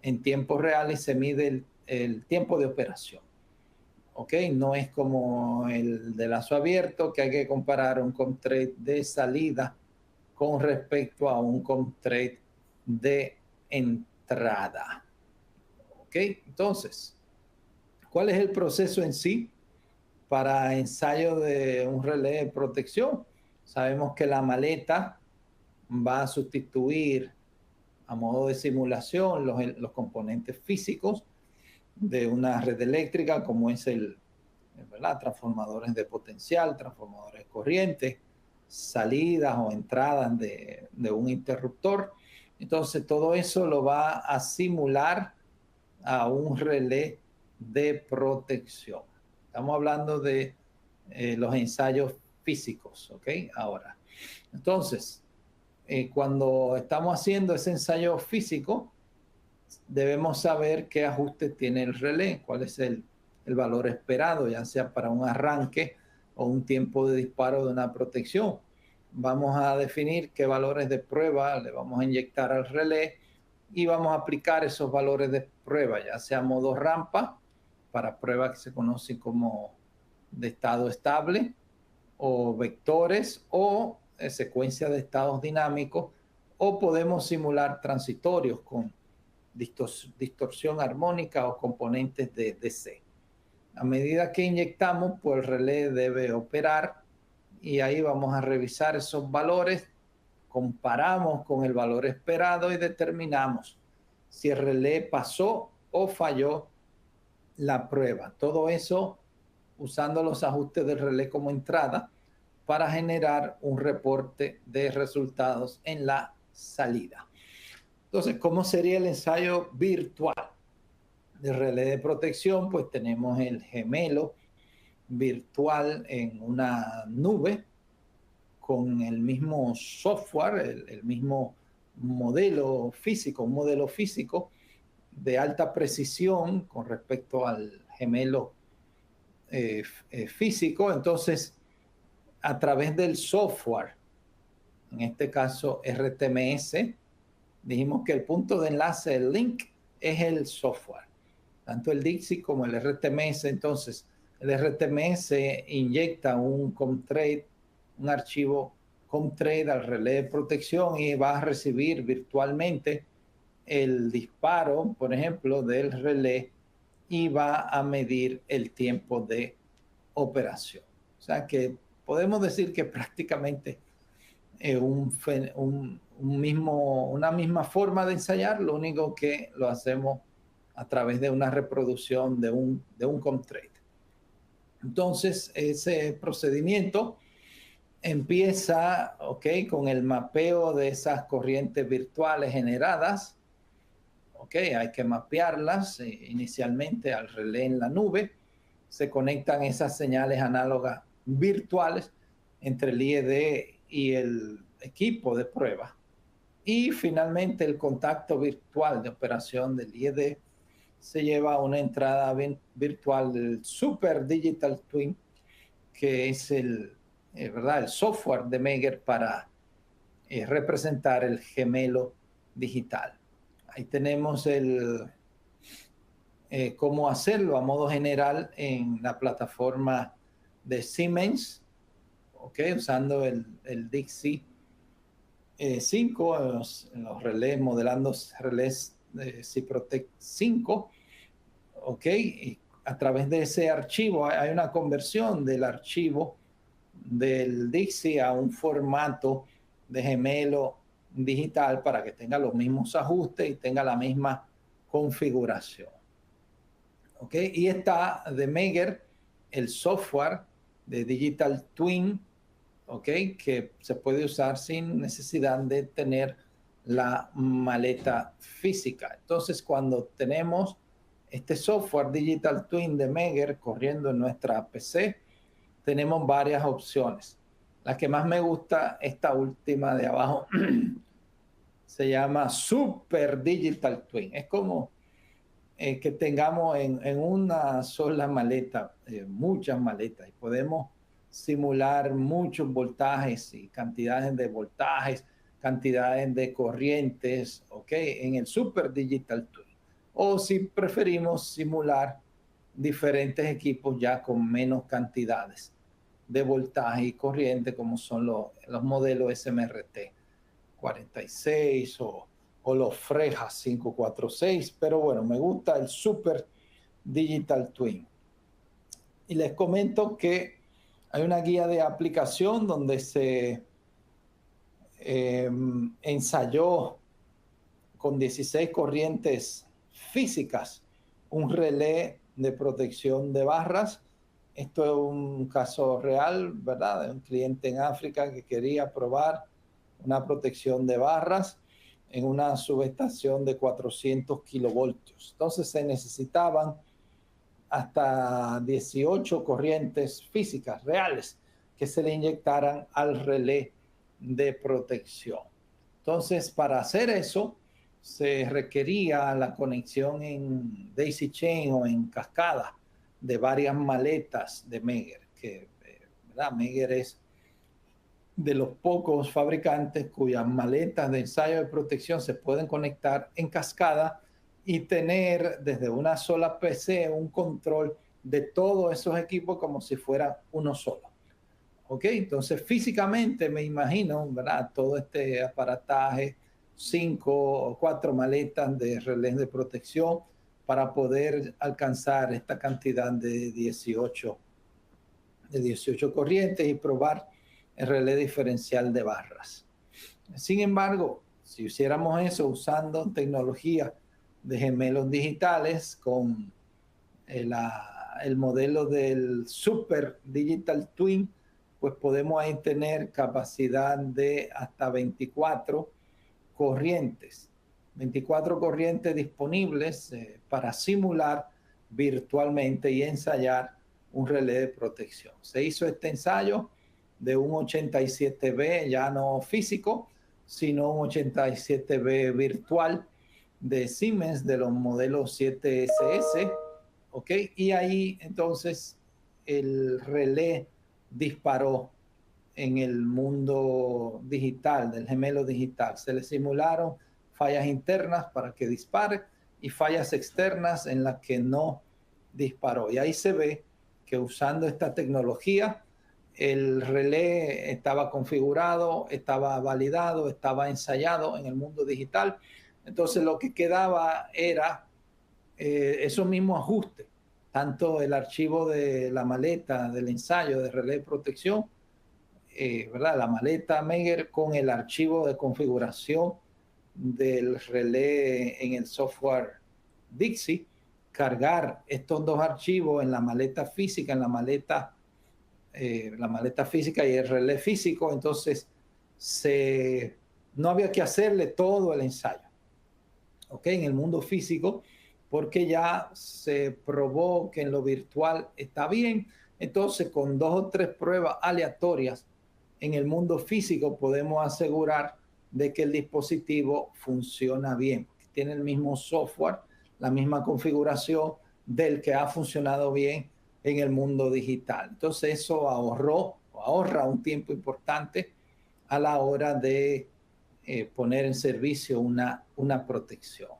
en tiempo real y se mide el tiempo de operación. ¿Ok? No es como el de lazo abierto, que hay que comparar un Contrade de salida con respecto a un Contrade de entrada. ¿Ok? Entonces, ¿cuál es el proceso en sí para ensayo de un relé de protección? Sabemos que la maleta va a sustituir a modo de simulación los componentes físicos de una red eléctrica como es ¿verdad? Transformadores de potencial, transformadores de corriente, salidas o entradas de un interruptor. Entonces todo eso lo va a simular a un relé de protección. Estamos hablando de los ensayos físicos, ¿ok? Ahora, entonces, cuando estamos haciendo ese ensayo físico, debemos saber qué ajustes tiene el relé, cuál es el valor esperado, ya sea para un arranque o un tiempo de disparo de una protección. Vamos a definir qué valores de prueba le vamos a inyectar al relé y vamos a aplicar esos valores de prueba, ya sea modo rampa, para pruebas que se conocen como de estado estable, o vectores, o secuencia de estados dinámicos, o podemos simular transitorios con distorsión armónica o componentes de DC. A medida que inyectamos, pues el relé debe operar y ahí vamos a revisar esos valores, comparamos con el valor esperado y determinamos si el relé pasó o falló la prueba. Todo eso usando los ajustes del relé como entrada para generar un reporte de resultados en la salida. Entonces, ¿cómo sería el ensayo virtual de relé de protección? Pues tenemos el gemelo virtual en una nube con el mismo software, el mismo modelo físico, un modelo físico de alta precisión con respecto al gemelo físico. Entonces, a través del software, en este caso RTMS, dijimos que el punto de enlace, el link, es el software, tanto el DIXI como el RTMS. Entonces, el RTMS inyecta un Comtrade, un archivo Comtrade al relé de protección y va a recibir virtualmente el disparo, por ejemplo, del relé y va a medir el tiempo de operación. O sea que podemos decir que prácticamente una misma forma de ensayar, lo único que lo hacemos a través de una reproducción de un Comtrade. Entonces, ese procedimiento empieza, ¿ok? Con el mapeo de esas corrientes virtuales generadas. ¿Ok? Hay que mapearlas inicialmente al relé en la nube. Se conectan esas señales análogas virtuales entre el IED y el equipo de prueba. Y finalmente el contacto virtual de operación del IED se lleva a una entrada virtual del Super Digital Twin, que es ¿verdad? El software de Megger para representar el gemelo digital. Ahí tenemos cómo hacerlo a modo general en la plataforma de Siemens, ¿okay? Usando el Dixie 5, en los relés, modelando relés Ciprotec 5, ¿ok? Y a través de ese archivo hay una conversión del archivo del Dixie a un formato de gemelo digital para que tenga los mismos ajustes y tenga la misma configuración. ¿Ok? Y está de Megger el software de Digital Twin, ¿ok? Que se puede usar sin necesidad de tener la maleta física. Entonces, cuando tenemos este software Digital Twin de Megger corriendo en nuestra PC, tenemos varias opciones. La que más me gusta, esta última de abajo, se llama Super Digital Twin. Es como que tengamos en una sola maleta muchas maletas y podemos simular muchos voltajes y cantidades de voltajes, cantidades de corrientes, ¿ok? En el Super Digital Twin. O si preferimos simular diferentes equipos ya con menos cantidades de voltaje y corriente, como son los modelos SMRT 46 o los Frejas 546, pero bueno, me gusta el Super Digital Twin. Y les comento que hay una guía de aplicación donde se ensayó con 16 corrientes físicas un relé de protección de barras. Esto es un caso real, ¿verdad? De un cliente en África que quería probar una protección de barras en una subestación de 400 kilovoltios. Entonces se necesitaban hasta 18 corrientes físicas reales que se le inyectaran al relé de protección. Entonces, para hacer eso, se requería la conexión en daisy chain o en cascada de varias maletas de Megger, que ¿verdad? Megger es de los pocos fabricantes cuyas maletas de ensayo de protección se pueden conectar en cascada y tener desde una sola PC un control de todos esos equipos como si fuera uno solo. ¿Ok? Entonces físicamente me imagino, ¿verdad? Todo este aparataje, 5 o 4 maletas de relés de protección para poder alcanzar esta cantidad de 18 corrientes y probar el relé diferencial de barras. Sin embargo, si hiciéramos eso usando tecnología de gemelos digitales con el modelo del Super Digital Twin, pues podemos ahí tener capacidad de hasta 24 corrientes. 24 corrientes disponibles para simular virtualmente y ensayar un relé de protección. Se hizo este ensayo de un 87B ya no físico, sino un 87B virtual de Siemens de los modelos 7SS, ¿ok? Y ahí entonces el relé disparó en el mundo digital, del gemelo digital. Se le simularon fallas internas para que dispare y fallas externas en las que no disparó. Y ahí se ve que usando esta tecnología, el relé estaba configurado, estaba validado, estaba ensayado en el mundo digital. Entonces lo que quedaba era esos mismos ajustes, tanto el archivo de la maleta del ensayo de relé de protección, ¿verdad? La maleta Megger con el archivo de configuración del relé en el software Dixie, cargar estos dos archivos en la maleta física, en la maleta física y el relé físico, entonces no había que hacerle todo el ensayo, ¿ok? En el mundo físico, porque ya se probó que en lo virtual está bien. Entonces, con 2 o 3 pruebas aleatorias en el mundo físico podemos asegurar de que el dispositivo funciona bien. Tiene el mismo software, la misma configuración del que ha funcionado bien en el mundo digital. Entonces eso ahorra un tiempo importante a la hora de poner en servicio una protección.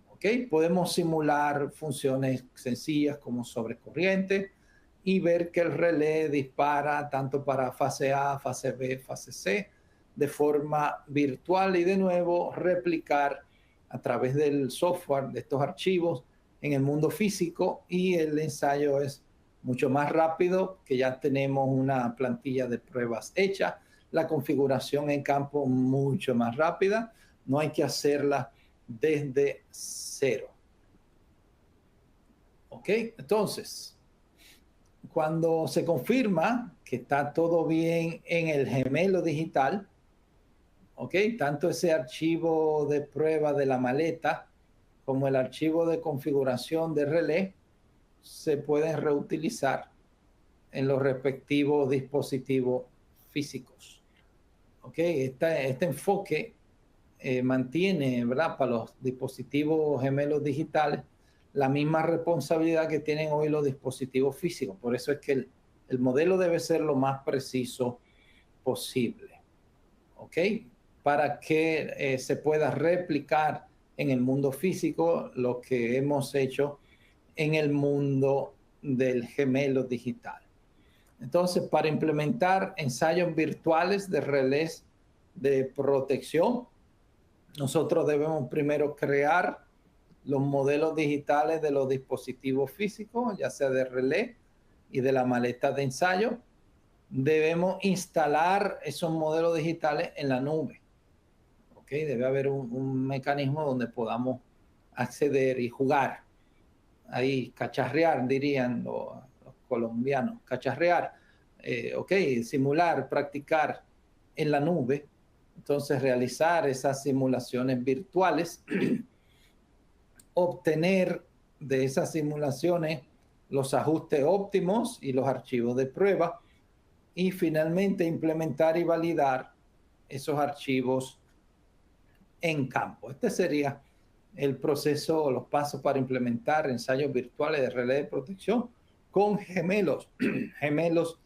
¿Ok? Podemos simular funciones sencillas como sobrecorriente y ver que el relé dispara tanto para fase A, fase B, fase C de forma virtual y de nuevo replicar a través del software de estos archivos en el mundo físico, y el ensayo es mucho más rápido, que ya tenemos una plantilla de pruebas hecha, la configuración en campo mucho más rápida, no hay que hacerla desde cero. ¿Ok? Entonces, cuando se confirma que está todo bien en el gemelo digital, ¿ok? Tanto ese archivo de prueba de la maleta como el archivo de configuración de relé se pueden reutilizar en los respectivos dispositivos físicos. ¿Ok? Este enfoque mantiene, ¿verdad?, para los dispositivos gemelos digitales la misma responsabilidad que tienen hoy los dispositivos físicos. Por eso es que el modelo debe ser lo más preciso posible. ¿Ok? Para que se pueda replicar en el mundo físico lo que hemos hecho en el mundo del gemelo digital. Entonces, para implementar ensayos virtuales de relés de protección, nosotros debemos primero crear los modelos digitales de los dispositivos físicos, ya sea de relé y de la maleta de ensayo. Debemos instalar esos modelos digitales en la nube. ¿Okay? Debe haber un mecanismo donde podamos acceder y jugar. Ahí, cacharrear, dirían los colombianos, cacharrear. Ok, simular, practicar en la nube. Entonces, realizar esas simulaciones virtuales, obtener de esas simulaciones los ajustes óptimos y los archivos de prueba, y finalmente implementar y validar esos archivos en campo. Este sería el proceso o los pasos para implementar ensayos virtuales de relé de protección con gemelos, gemelos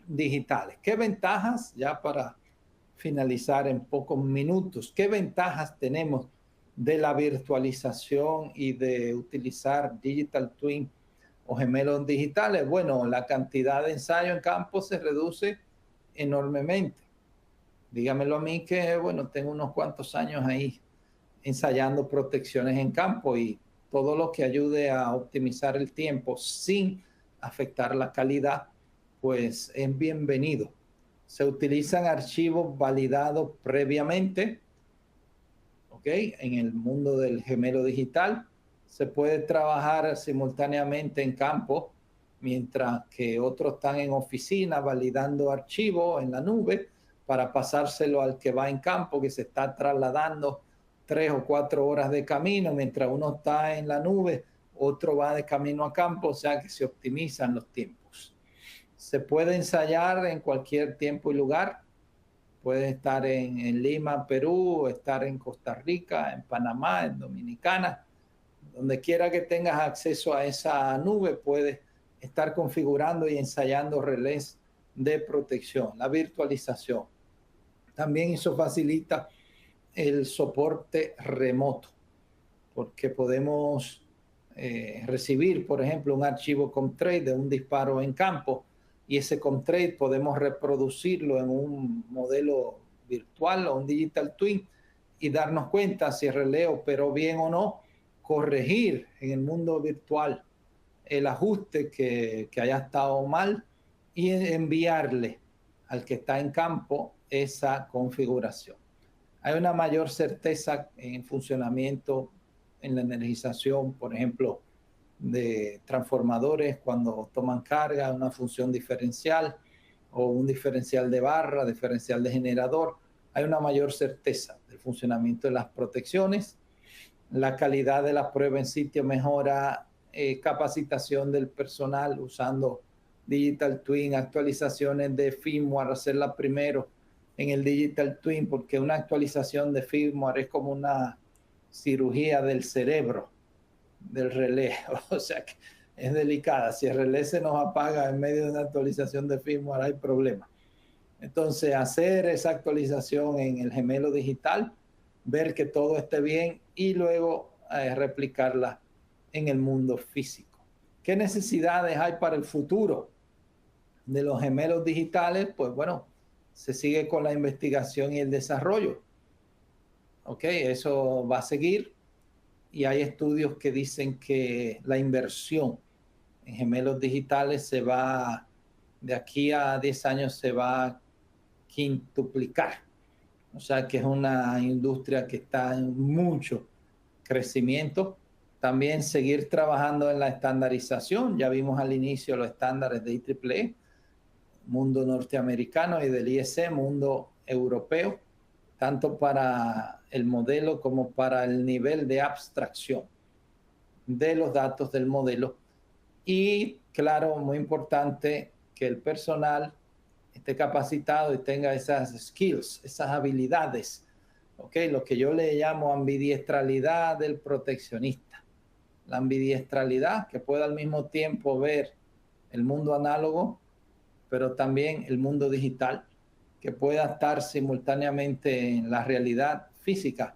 digitales. ¿Qué ventajas, ya para finalizar en pocos minutos, qué ventajas tenemos de la virtualización y de utilizar Digital Twin o gemelos digitales? Bueno, la cantidad de ensayo en campo se reduce enormemente. Dígamelo a mí que, bueno, tengo unos cuantos años ahí ensayando protecciones en campo, y todo lo que ayude a optimizar el tiempo sin afectar la calidad, pues es bienvenido. Se utilizan archivos validados previamente, ¿ok? En el mundo del gemelo digital se puede trabajar simultáneamente en campo, mientras que otros están en oficina validando archivos en la nube para pasárselo al que va en campo, que se está trasladando 3 o 4 horas de camino, mientras uno está en la nube, otro va de camino a campo, o sea que se optimizan los tiempos. Se puede ensayar en cualquier tiempo y lugar. Puede estar en Lima, Perú, estar en Costa Rica, en Panamá, en Dominicana. Donde quiera que tengas acceso a esa nube, puedes estar configurando y ensayando relés de protección, la virtualización. También eso facilita el soporte remoto, porque podemos recibir, por ejemplo, un archivo ComTrade de un disparo en campo, y ese ComTrade podemos reproducirlo en un modelo virtual o un Digital Twin y darnos cuenta si el relé operó bien o no, corregir en el mundo virtual el ajuste que haya estado mal y enviarle al que está en campo esa configuración. Hay una mayor certeza en funcionamiento, en la energización, por ejemplo, de transformadores cuando toman carga, una función diferencial o un diferencial de barra, diferencial de generador. Hay una mayor certeza del funcionamiento de las protecciones. La calidad de la prueba en sitio mejora, capacitación del personal usando Digital Twin, actualizaciones de firmware, hacerla primero en el Digital Twin, porque una actualización de firmware es como una cirugía del cerebro, del relé. O sea que es delicada. Si el relé se nos apaga en medio de una actualización de firmware, hay problema. Entonces, hacer esa actualización en el gemelo digital, ver que todo esté bien y luego replicarla en el mundo físico. ¿Qué necesidades hay para el futuro de los gemelos digitales? Pues bueno, se sigue con la investigación y el desarrollo. Ok, eso va a seguir y hay estudios que dicen que la inversión en gemelos digitales se va, de aquí a 10 años se va a quintuplicar. O sea que es una industria que está en mucho crecimiento. También seguir trabajando en la estandarización. Ya vimos al inicio los estándares de IEEE, mundo norteamericano, y del IEC, mundo europeo, tanto para el modelo como para el nivel de abstracción de los datos del modelo. Y claro, muy importante que el personal esté capacitado y tenga esas skills, esas habilidades, ¿ok? Lo que yo le llamo ambidiestralidad del proteccionista. La ambidiestralidad, que pueda al mismo tiempo ver el mundo análogo, pero también el mundo digital, que pueda estar simultáneamente en la realidad física,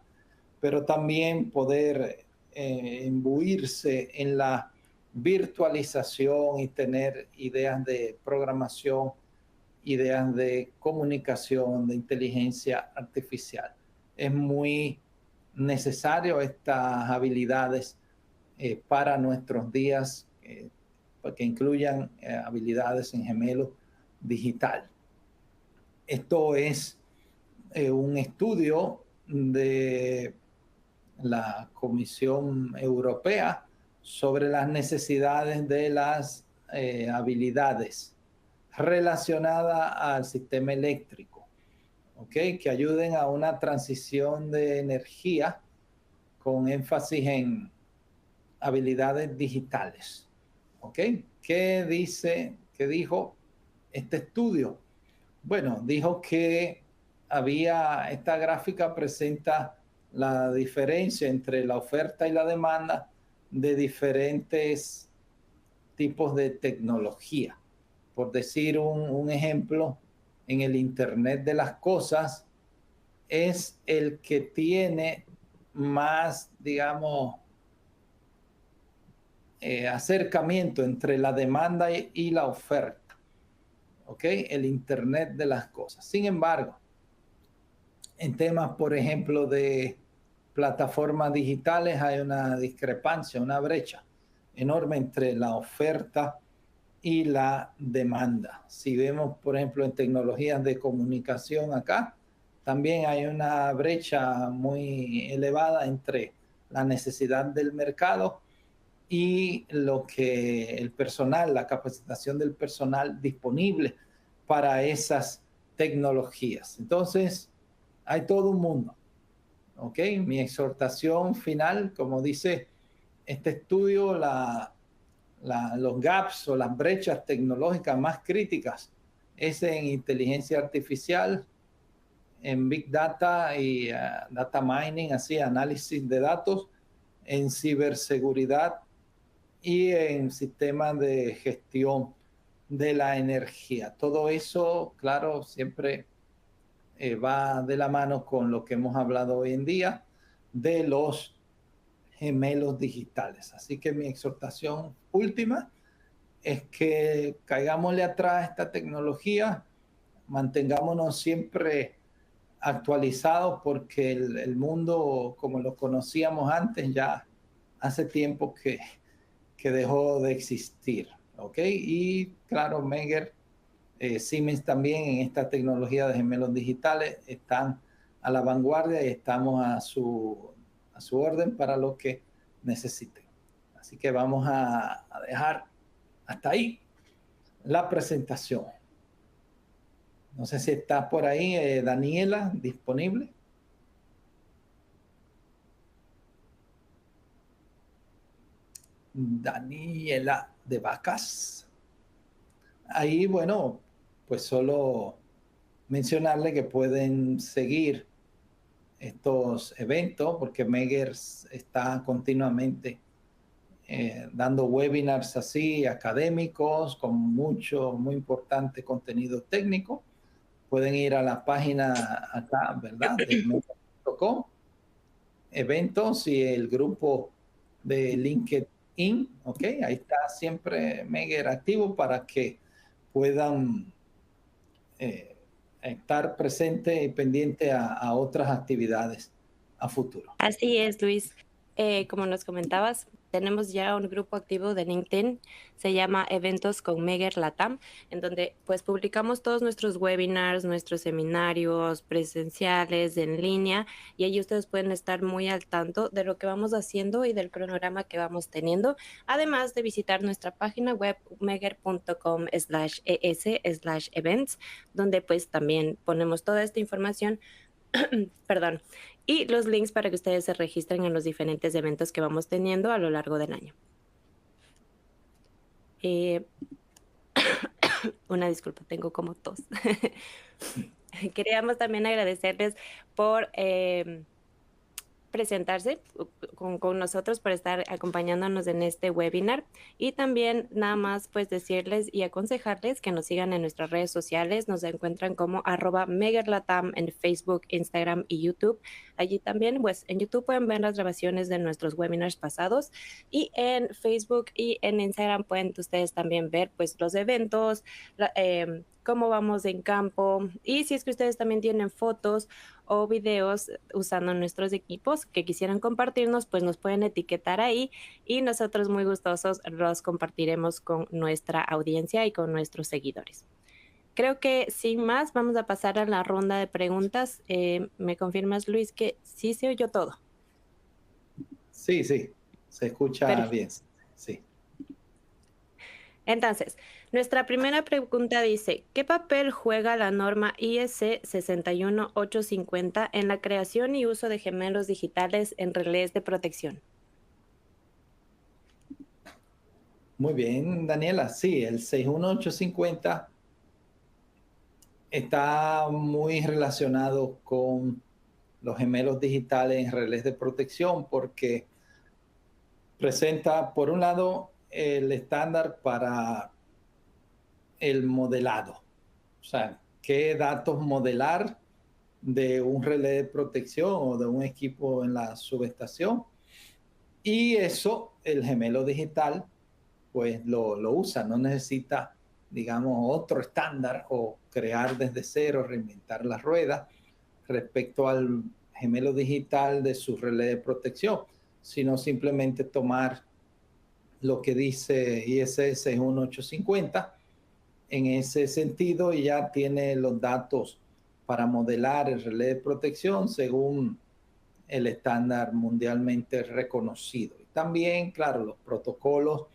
pero también poder imbuirse en la virtualización y tener ideas de programación, ideas de comunicación, de inteligencia artificial. Es muy necesario estas habilidades para nuestros días, que incluyan habilidades en gemelo digital. Esto es un estudio de la Comisión Europea sobre las necesidades de las habilidades relacionadas al sistema eléctrico, ¿ok? Que ayuden a una transición de energía con énfasis en habilidades digitales, ¿ok? ¿Qué dice, qué dijo este estudio? Bueno, dijo que esta gráfica presenta la diferencia entre la oferta y la demanda de diferentes tipos de tecnología. Por decir un ejemplo, en el Internet de las cosas es el que tiene más, digamos, acercamiento entre la demanda y la oferta. ¿Ok? El Internet de las cosas. Sin embargo, en temas, por ejemplo, de plataformas digitales hay una discrepancia, una brecha enorme entre la oferta y la demanda. Si vemos, por ejemplo, en tecnologías de comunicación acá, también hay una brecha muy elevada entre la necesidad del mercado y lo que el personal, la capacitación del personal disponible para esas tecnologías. Entonces, hay todo un mundo, ¿ok? Mi exhortación final, como dice este estudio, los gaps o las brechas tecnológicas más críticas es en inteligencia artificial, en Big Data y Data Mining, así, análisis de datos, en ciberseguridad y en sistemas de gestión de la energía. Todo eso, claro, siempre va de la mano con lo que hemos hablado hoy en día de los gemelos digitales. Así que mi exhortación última es que caigámosle atrás a esta tecnología, mantengámonos siempre actualizados porque el mundo como lo conocíamos antes ya hace tiempo que dejó de existir. ¿Ok? Y claro, Meger, Siemens también en esta tecnología de gemelos digitales están a la vanguardia y estamos a su orden para lo que necesiten. Así que vamos a dejar hasta ahí la presentación. No sé si está por ahí Daniela disponible. Daniela de Vacas. Ahí, bueno, pues solo mencionarle que pueden seguir estos eventos porque Megger está continuamente dando webinars así académicos con mucho, muy importante contenido técnico. Pueden ir a la página acá, ¿verdad? De megger.com, eventos y el grupo de LinkedIn, ¿ok? Ahí está siempre Megger activo para que puedan estar presente y pendiente a otras actividades a futuro. Así es, Luis. Como nos comentabas, tenemos ya un grupo activo de LinkedIn, se llama Eventos con Megger Latam, en donde pues publicamos todos nuestros webinars, nuestros seminarios presenciales, en línea, y ahí ustedes pueden estar muy al tanto de lo que vamos haciendo y del cronograma que vamos teniendo, además de visitar nuestra página web megger.com/es/events, donde pues también ponemos toda esta información. Perdón, y los links para que ustedes se registren en los diferentes eventos que vamos teniendo a lo largo del año. Una disculpa, tengo como tos. Queríamos también agradecerles por presentarse con nosotros, por estar acompañándonos en este webinar, y también nada más pues decirles y aconsejarles que nos sigan en nuestras redes sociales. Nos encuentran como @meggerlatam en Facebook, Instagram y YouTube. Allí también pues en YouTube pueden ver las grabaciones de nuestros webinars pasados, y en Facebook y en Instagram pueden ustedes también ver pues los eventos, cómo vamos en campo, y si es que ustedes también tienen fotos o videos usando nuestros equipos que quisieran compartirnos, pues nos pueden etiquetar ahí y nosotros muy gustosos los compartiremos con nuestra audiencia y con nuestros seguidores. Creo que sin más vamos a pasar a la ronda de preguntas. ¿Me confirmas, Luis, que sí se oyó todo? Sí, sí, se escucha Perfecto. bien, sí. Entonces, nuestra primera pregunta dice, ¿qué papel juega la norma IEC 61850 en la creación y uso de gemelos digitales en relés de protección? Muy bien, Daniela. Sí, el 61850 está muy relacionado con los gemelos digitales en relés de protección porque presenta, por un lado, el estándar para el modelado. O sea, qué datos modelar de un relé de protección o de un equipo en la subestación. Y eso, el gemelo digital, pues lo usa, no necesita, digamos, otro estándar o crear desde cero, reinventar la rueda respecto al gemelo digital de su relé de protección, sino simplemente tomar lo que dice IEC 61850 en ese sentido y ya tiene los datos para modelar el relé de protección según el estándar mundialmente reconocido. Y también, claro, los protocolos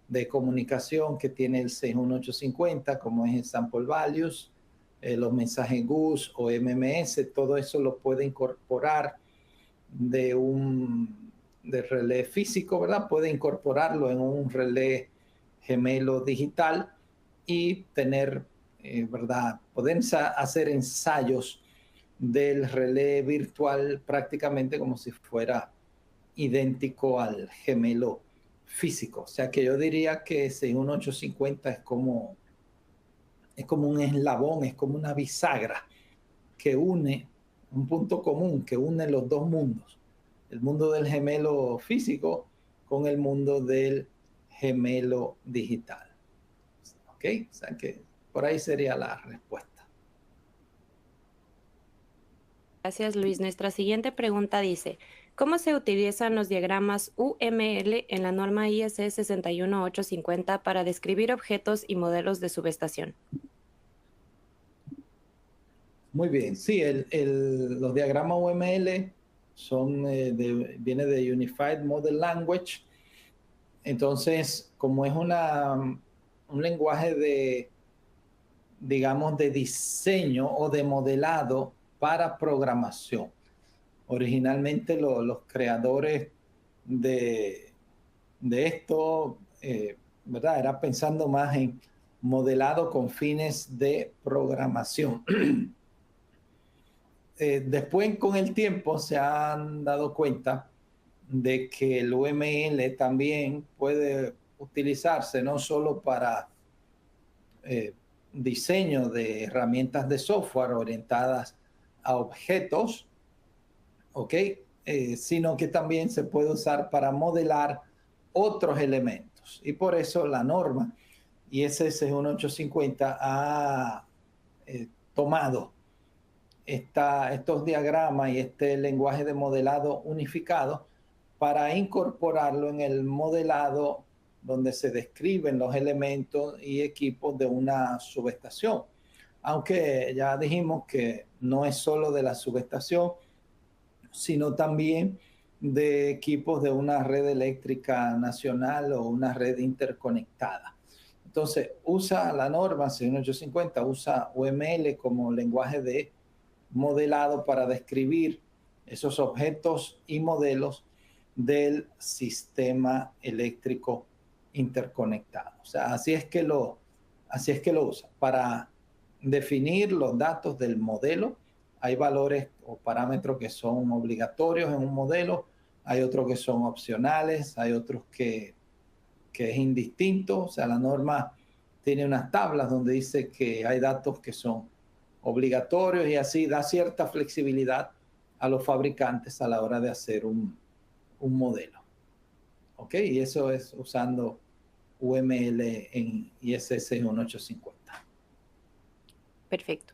de comunicación que tiene el 61850, como es el Sample Values, los mensajes GUS o MMS, todo eso lo puede incorporar de relé físico, ¿verdad? Puede incorporarlo en un relé gemelo digital y tener, ¿verdad? Poder hacer ensayos del relé virtual prácticamente como si fuera idéntico al gemelo físico. O sea que yo diría que 61850 es como un eslabón, es como una bisagra que une, un punto común que une los dos mundos, el mundo del gemelo físico con el mundo del gemelo digital. ¿Ok? O sea que por ahí sería la respuesta. Gracias, Luis. Nuestra siguiente pregunta dice, ¿cómo se utilizan los diagramas UML en la norma IEC 61850 para describir objetos y modelos de subestación? Muy bien, sí, los diagramas UML viene de Unified Model Language. Entonces, como es un lenguaje de, digamos, de diseño o de modelado para programación. Originalmente los creadores de esto, ¿verdad? Era pensando más en modelado con fines de programación. Después, con el tiempo, se han dado cuenta de que el UML también puede utilizarse no solo para eh, diseño de herramientas de software orientadas a objetos, ¿ok? Sino que también se puede usar para modelar otros elementos. Y por eso la norma ISS 1850 ha tomado estos diagramas y este lenguaje de modelado unificado para incorporarlo en el modelado donde se describen los elementos y equipos de una subestación. Aunque ya dijimos que no es solo de la subestación, sino también de equipos de una red eléctrica nacional o una red interconectada. Entonces, usa la norma 16850, usa UML como lenguaje de modelado para describir esos objetos y modelos del sistema eléctrico interconectado. O sea, así es que lo usa. Para definir los datos del modelo, hay valores o parámetros que son obligatorios en un modelo, hay otros que son opcionales, hay otros que es indistinto. O sea, la norma tiene unas tablas donde dice que hay datos que son obligatorios y así da cierta flexibilidad a los fabricantes a la hora de hacer un modelo. ¿Ok? Y eso es usando UML en ISS 1850. Perfecto.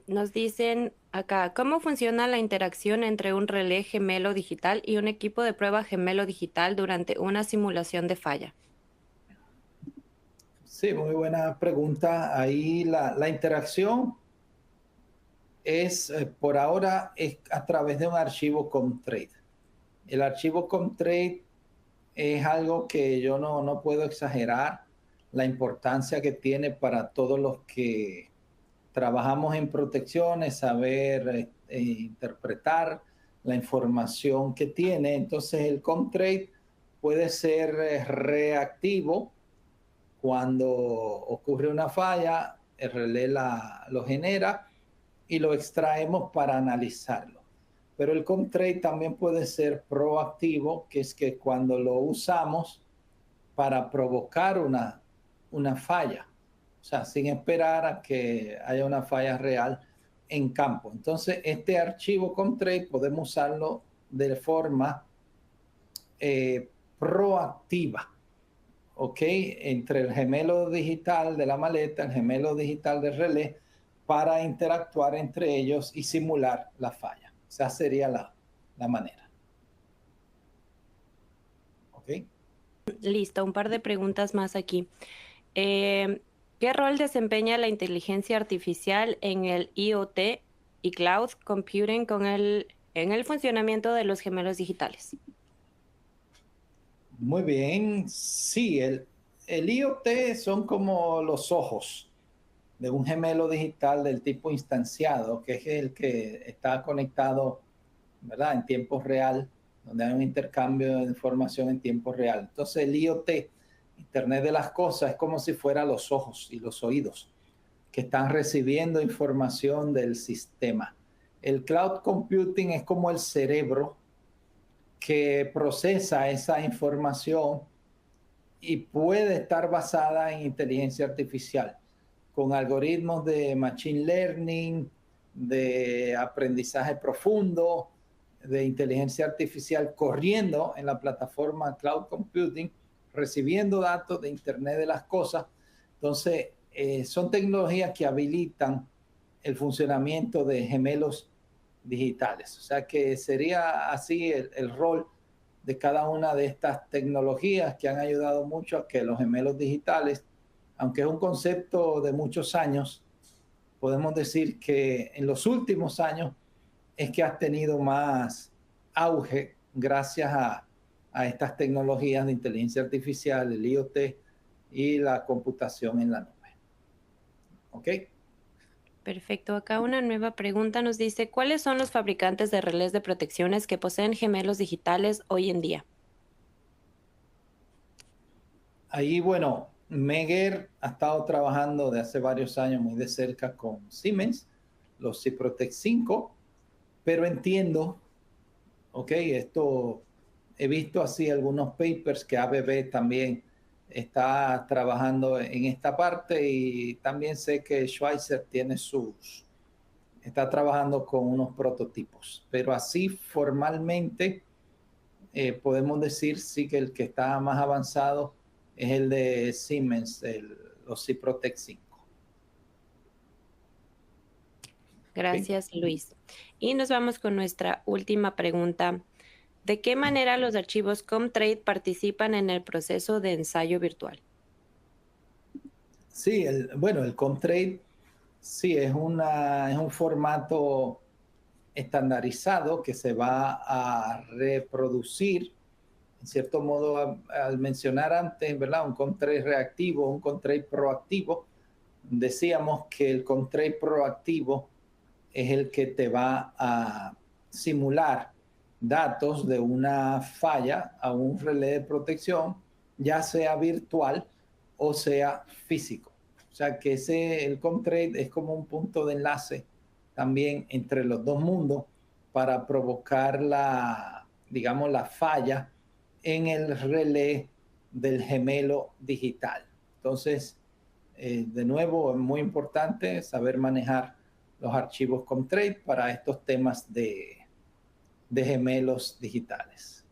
Nos dicen acá, ¿cómo funciona la interacción entre un relé gemelo digital y un equipo de prueba gemelo digital durante una simulación de falla? Sí, muy buena pregunta. Ahí la interacción es, por ahora, es a través de un archivo ComTrade. El archivo ComTrade es algo que yo no puedo exagerar la importancia que tiene para todos los que trabajamos en protecciones, saber interpretar la información que tiene. Entonces el ComTrade puede ser reactivo cuando ocurre una falla, el relé lo genera y lo extraemos para analizarlo. Pero el ComTrade también puede ser proactivo, que es que cuando lo usamos para provocar una falla, o sea, sin esperar a que haya una falla real en campo. Entonces, este archivo ComTrade podemos usarlo de forma proactiva, ¿ok? Entre el gemelo digital de la maleta, el gemelo digital del relé, para interactuar entre ellos y simular la falla. Esa sería la manera. ¿Ok? Listo, un par de preguntas más aquí. ¿Qué rol desempeña la inteligencia artificial en el IoT y cloud computing en el funcionamiento de los gemelos digitales? Muy bien. Sí, el IoT son como los ojos de un gemelo digital del tipo instanciado, que es el que está conectado, ¿verdad? En tiempo real, donde hay un intercambio de información en tiempo real. Entonces el IoT, Internet de las Cosas, es como si fuera los ojos y los oídos que están recibiendo información del sistema. El cloud computing es como el cerebro que procesa esa información y puede estar basada en inteligencia artificial, con algoritmos de machine learning, de aprendizaje profundo, de inteligencia artificial corriendo en la plataforma cloud computing, recibiendo datos de Internet de las Cosas. Entonces, son tecnologías que habilitan el funcionamiento de gemelos digitales. O sea que sería así el rol de cada una de estas tecnologías que han ayudado mucho a que los gemelos digitales, aunque es un concepto de muchos años, podemos decir que en los últimos años es que ha tenido más auge gracias a estas tecnologías de inteligencia artificial, el IoT y la computación en la nube. ¿Ok? Perfecto. Acá una nueva pregunta nos dice, ¿cuáles son los fabricantes de relés de protecciones que poseen gemelos digitales hoy en día? Ahí, bueno, Meguer ha estado trabajando de hace varios años muy de cerca con Siemens los Ciprotec 5, pero entiendo, ok, esto he visto así algunos papers que ABB también está trabajando en esta parte y también sé que Schweitzer está trabajando con unos prototipos, pero así formalmente podemos decir sí que el que está más avanzado es el de Siemens, los Ciprotec 5. ¿Okay? Gracias, Luis. Y nos vamos con nuestra última pregunta. ¿De qué manera los archivos Comtrade participan en el proceso de ensayo virtual? Sí, bueno, el Comtrade sí es un formato estandarizado que se va a reproducir, en cierto modo, al mencionar antes, ¿verdad? Un Comtrade reactivo, un Comtrade proactivo. Decíamos que el Comtrade proactivo es el que te va a simular datos de una falla a un relé de protección, ya sea virtual o sea físico. O sea que el Comtrade es como un punto de enlace también entre los dos mundos para provocar digamos, la falla en el relé del gemelo digital. Entonces, de nuevo, es muy importante saber manejar los archivos Comtrade para estos temas de gemelos digitales.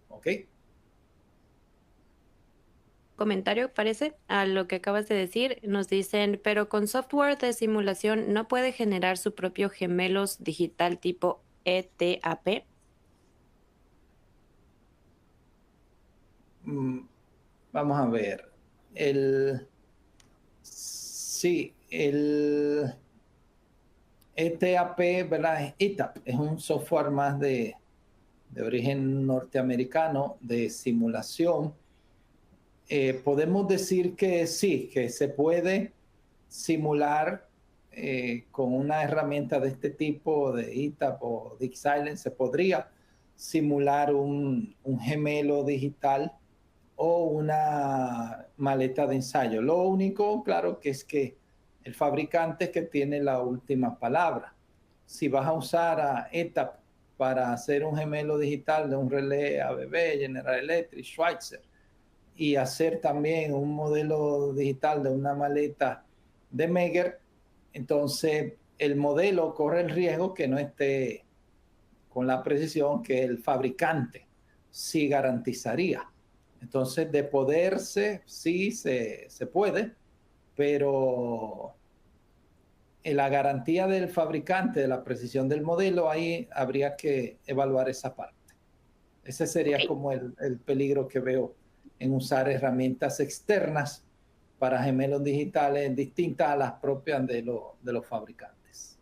¿Ok? Comentario, parece, a lo que acabas de decir. Nos dicen, pero con software de simulación no puede generar su propio gemelos digital tipo ETAP. Mm, Vamos a ver. Sí, el ETAP, ¿verdad? Es ETAP, es un software más de origen norteamericano de simulación. Podemos decir que sí, que se puede simular con una herramienta de este tipo, de ETAP o DeepSilent, se podría simular un gemelo digital o una maleta de ensayo. Lo único, claro, que es que el fabricante es que tiene la última palabra. Si vas a usar a ETAP para hacer un gemelo digital de un relé ABB, General Electric, Schweitzer, y hacer también un modelo digital de una maleta de Megger, entonces el modelo corre el riesgo que no esté con la precisión que el fabricante sí garantizaría. Entonces, de poderse, sí se puede, pero en la garantía del fabricante de la precisión del modelo, ahí habría que evaluar esa parte. Ese Ok, sería como el peligro que veo en usar herramientas externas para gemelos digitales distintas a las propias de los fabricantes.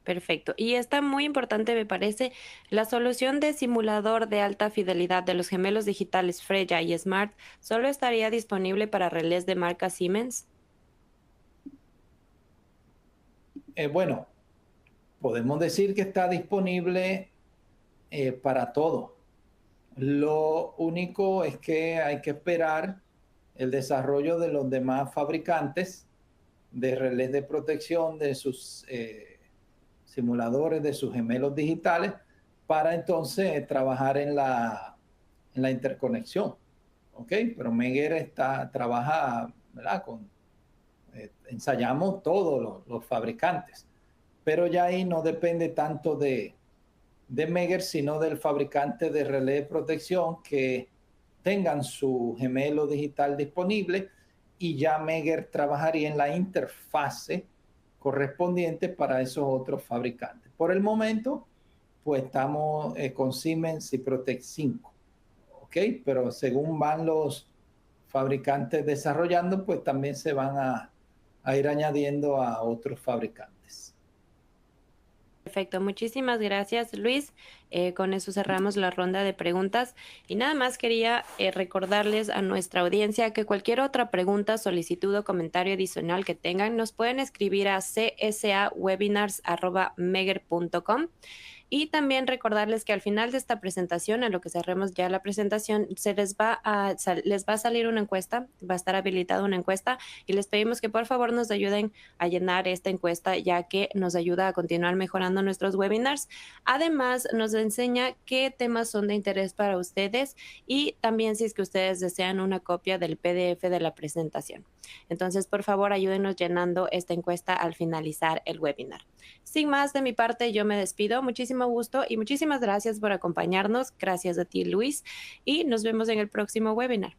perfecto. Y está muy importante, me parece, la solución de simulador de alta fidelidad de los gemelos digitales Freya y Smart solo estaría disponible para relés de marca Siemens. Bueno, podemos decir que está disponible para todo. Lo único es que hay que esperar el desarrollo de los demás fabricantes de relés de protección de sus simuladores, de sus gemelos digitales, para entonces trabajar en la interconexión. ¿Ok? Pero Megger trabaja, ¿verdad? Ensayamos todos los fabricantes, pero ya ahí no depende tanto de Megger, sino del fabricante de relé de protección que tengan su gemelo digital disponible y ya Megger trabajaría en la interfase correspondiente para esos otros fabricantes. Por el momento, pues estamos con Siemens y Protec 5, ¿ok? Pero según van los fabricantes desarrollando, pues también se van a ir añadiendo a otros fabricantes. Perfecto, muchísimas gracias, Luis. Con eso cerramos la ronda de preguntas y nada más quería recordarles a nuestra audiencia que cualquier otra pregunta, solicitud o comentario adicional que tengan nos pueden escribir a csawebinars@meger.com Y también recordarles que al final de esta presentación, a lo que cerremos ya la presentación, les va a salir una encuesta, va a estar habilitada una encuesta y les pedimos que por favor nos ayuden a llenar esta encuesta, ya que nos ayuda a continuar mejorando nuestros webinars. Además, nos enseña qué temas son de interés para ustedes y también si es que ustedes desean una copia del PDF de la presentación. Entonces, por favor, ayúdenos llenando esta encuesta al finalizar el webinar. Sin más de mi parte, yo me despido. Muchísimo gusto y muchísimas gracias por acompañarnos. Gracias a ti, Luis, y nos vemos en el próximo webinar.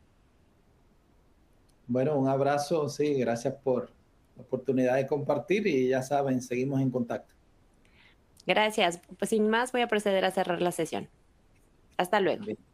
Bueno, un abrazo, sí, gracias por la oportunidad de compartir y ya saben, seguimos en contacto. Gracias. Pues sin más, voy a proceder a cerrar la sesión. Hasta luego. Bien.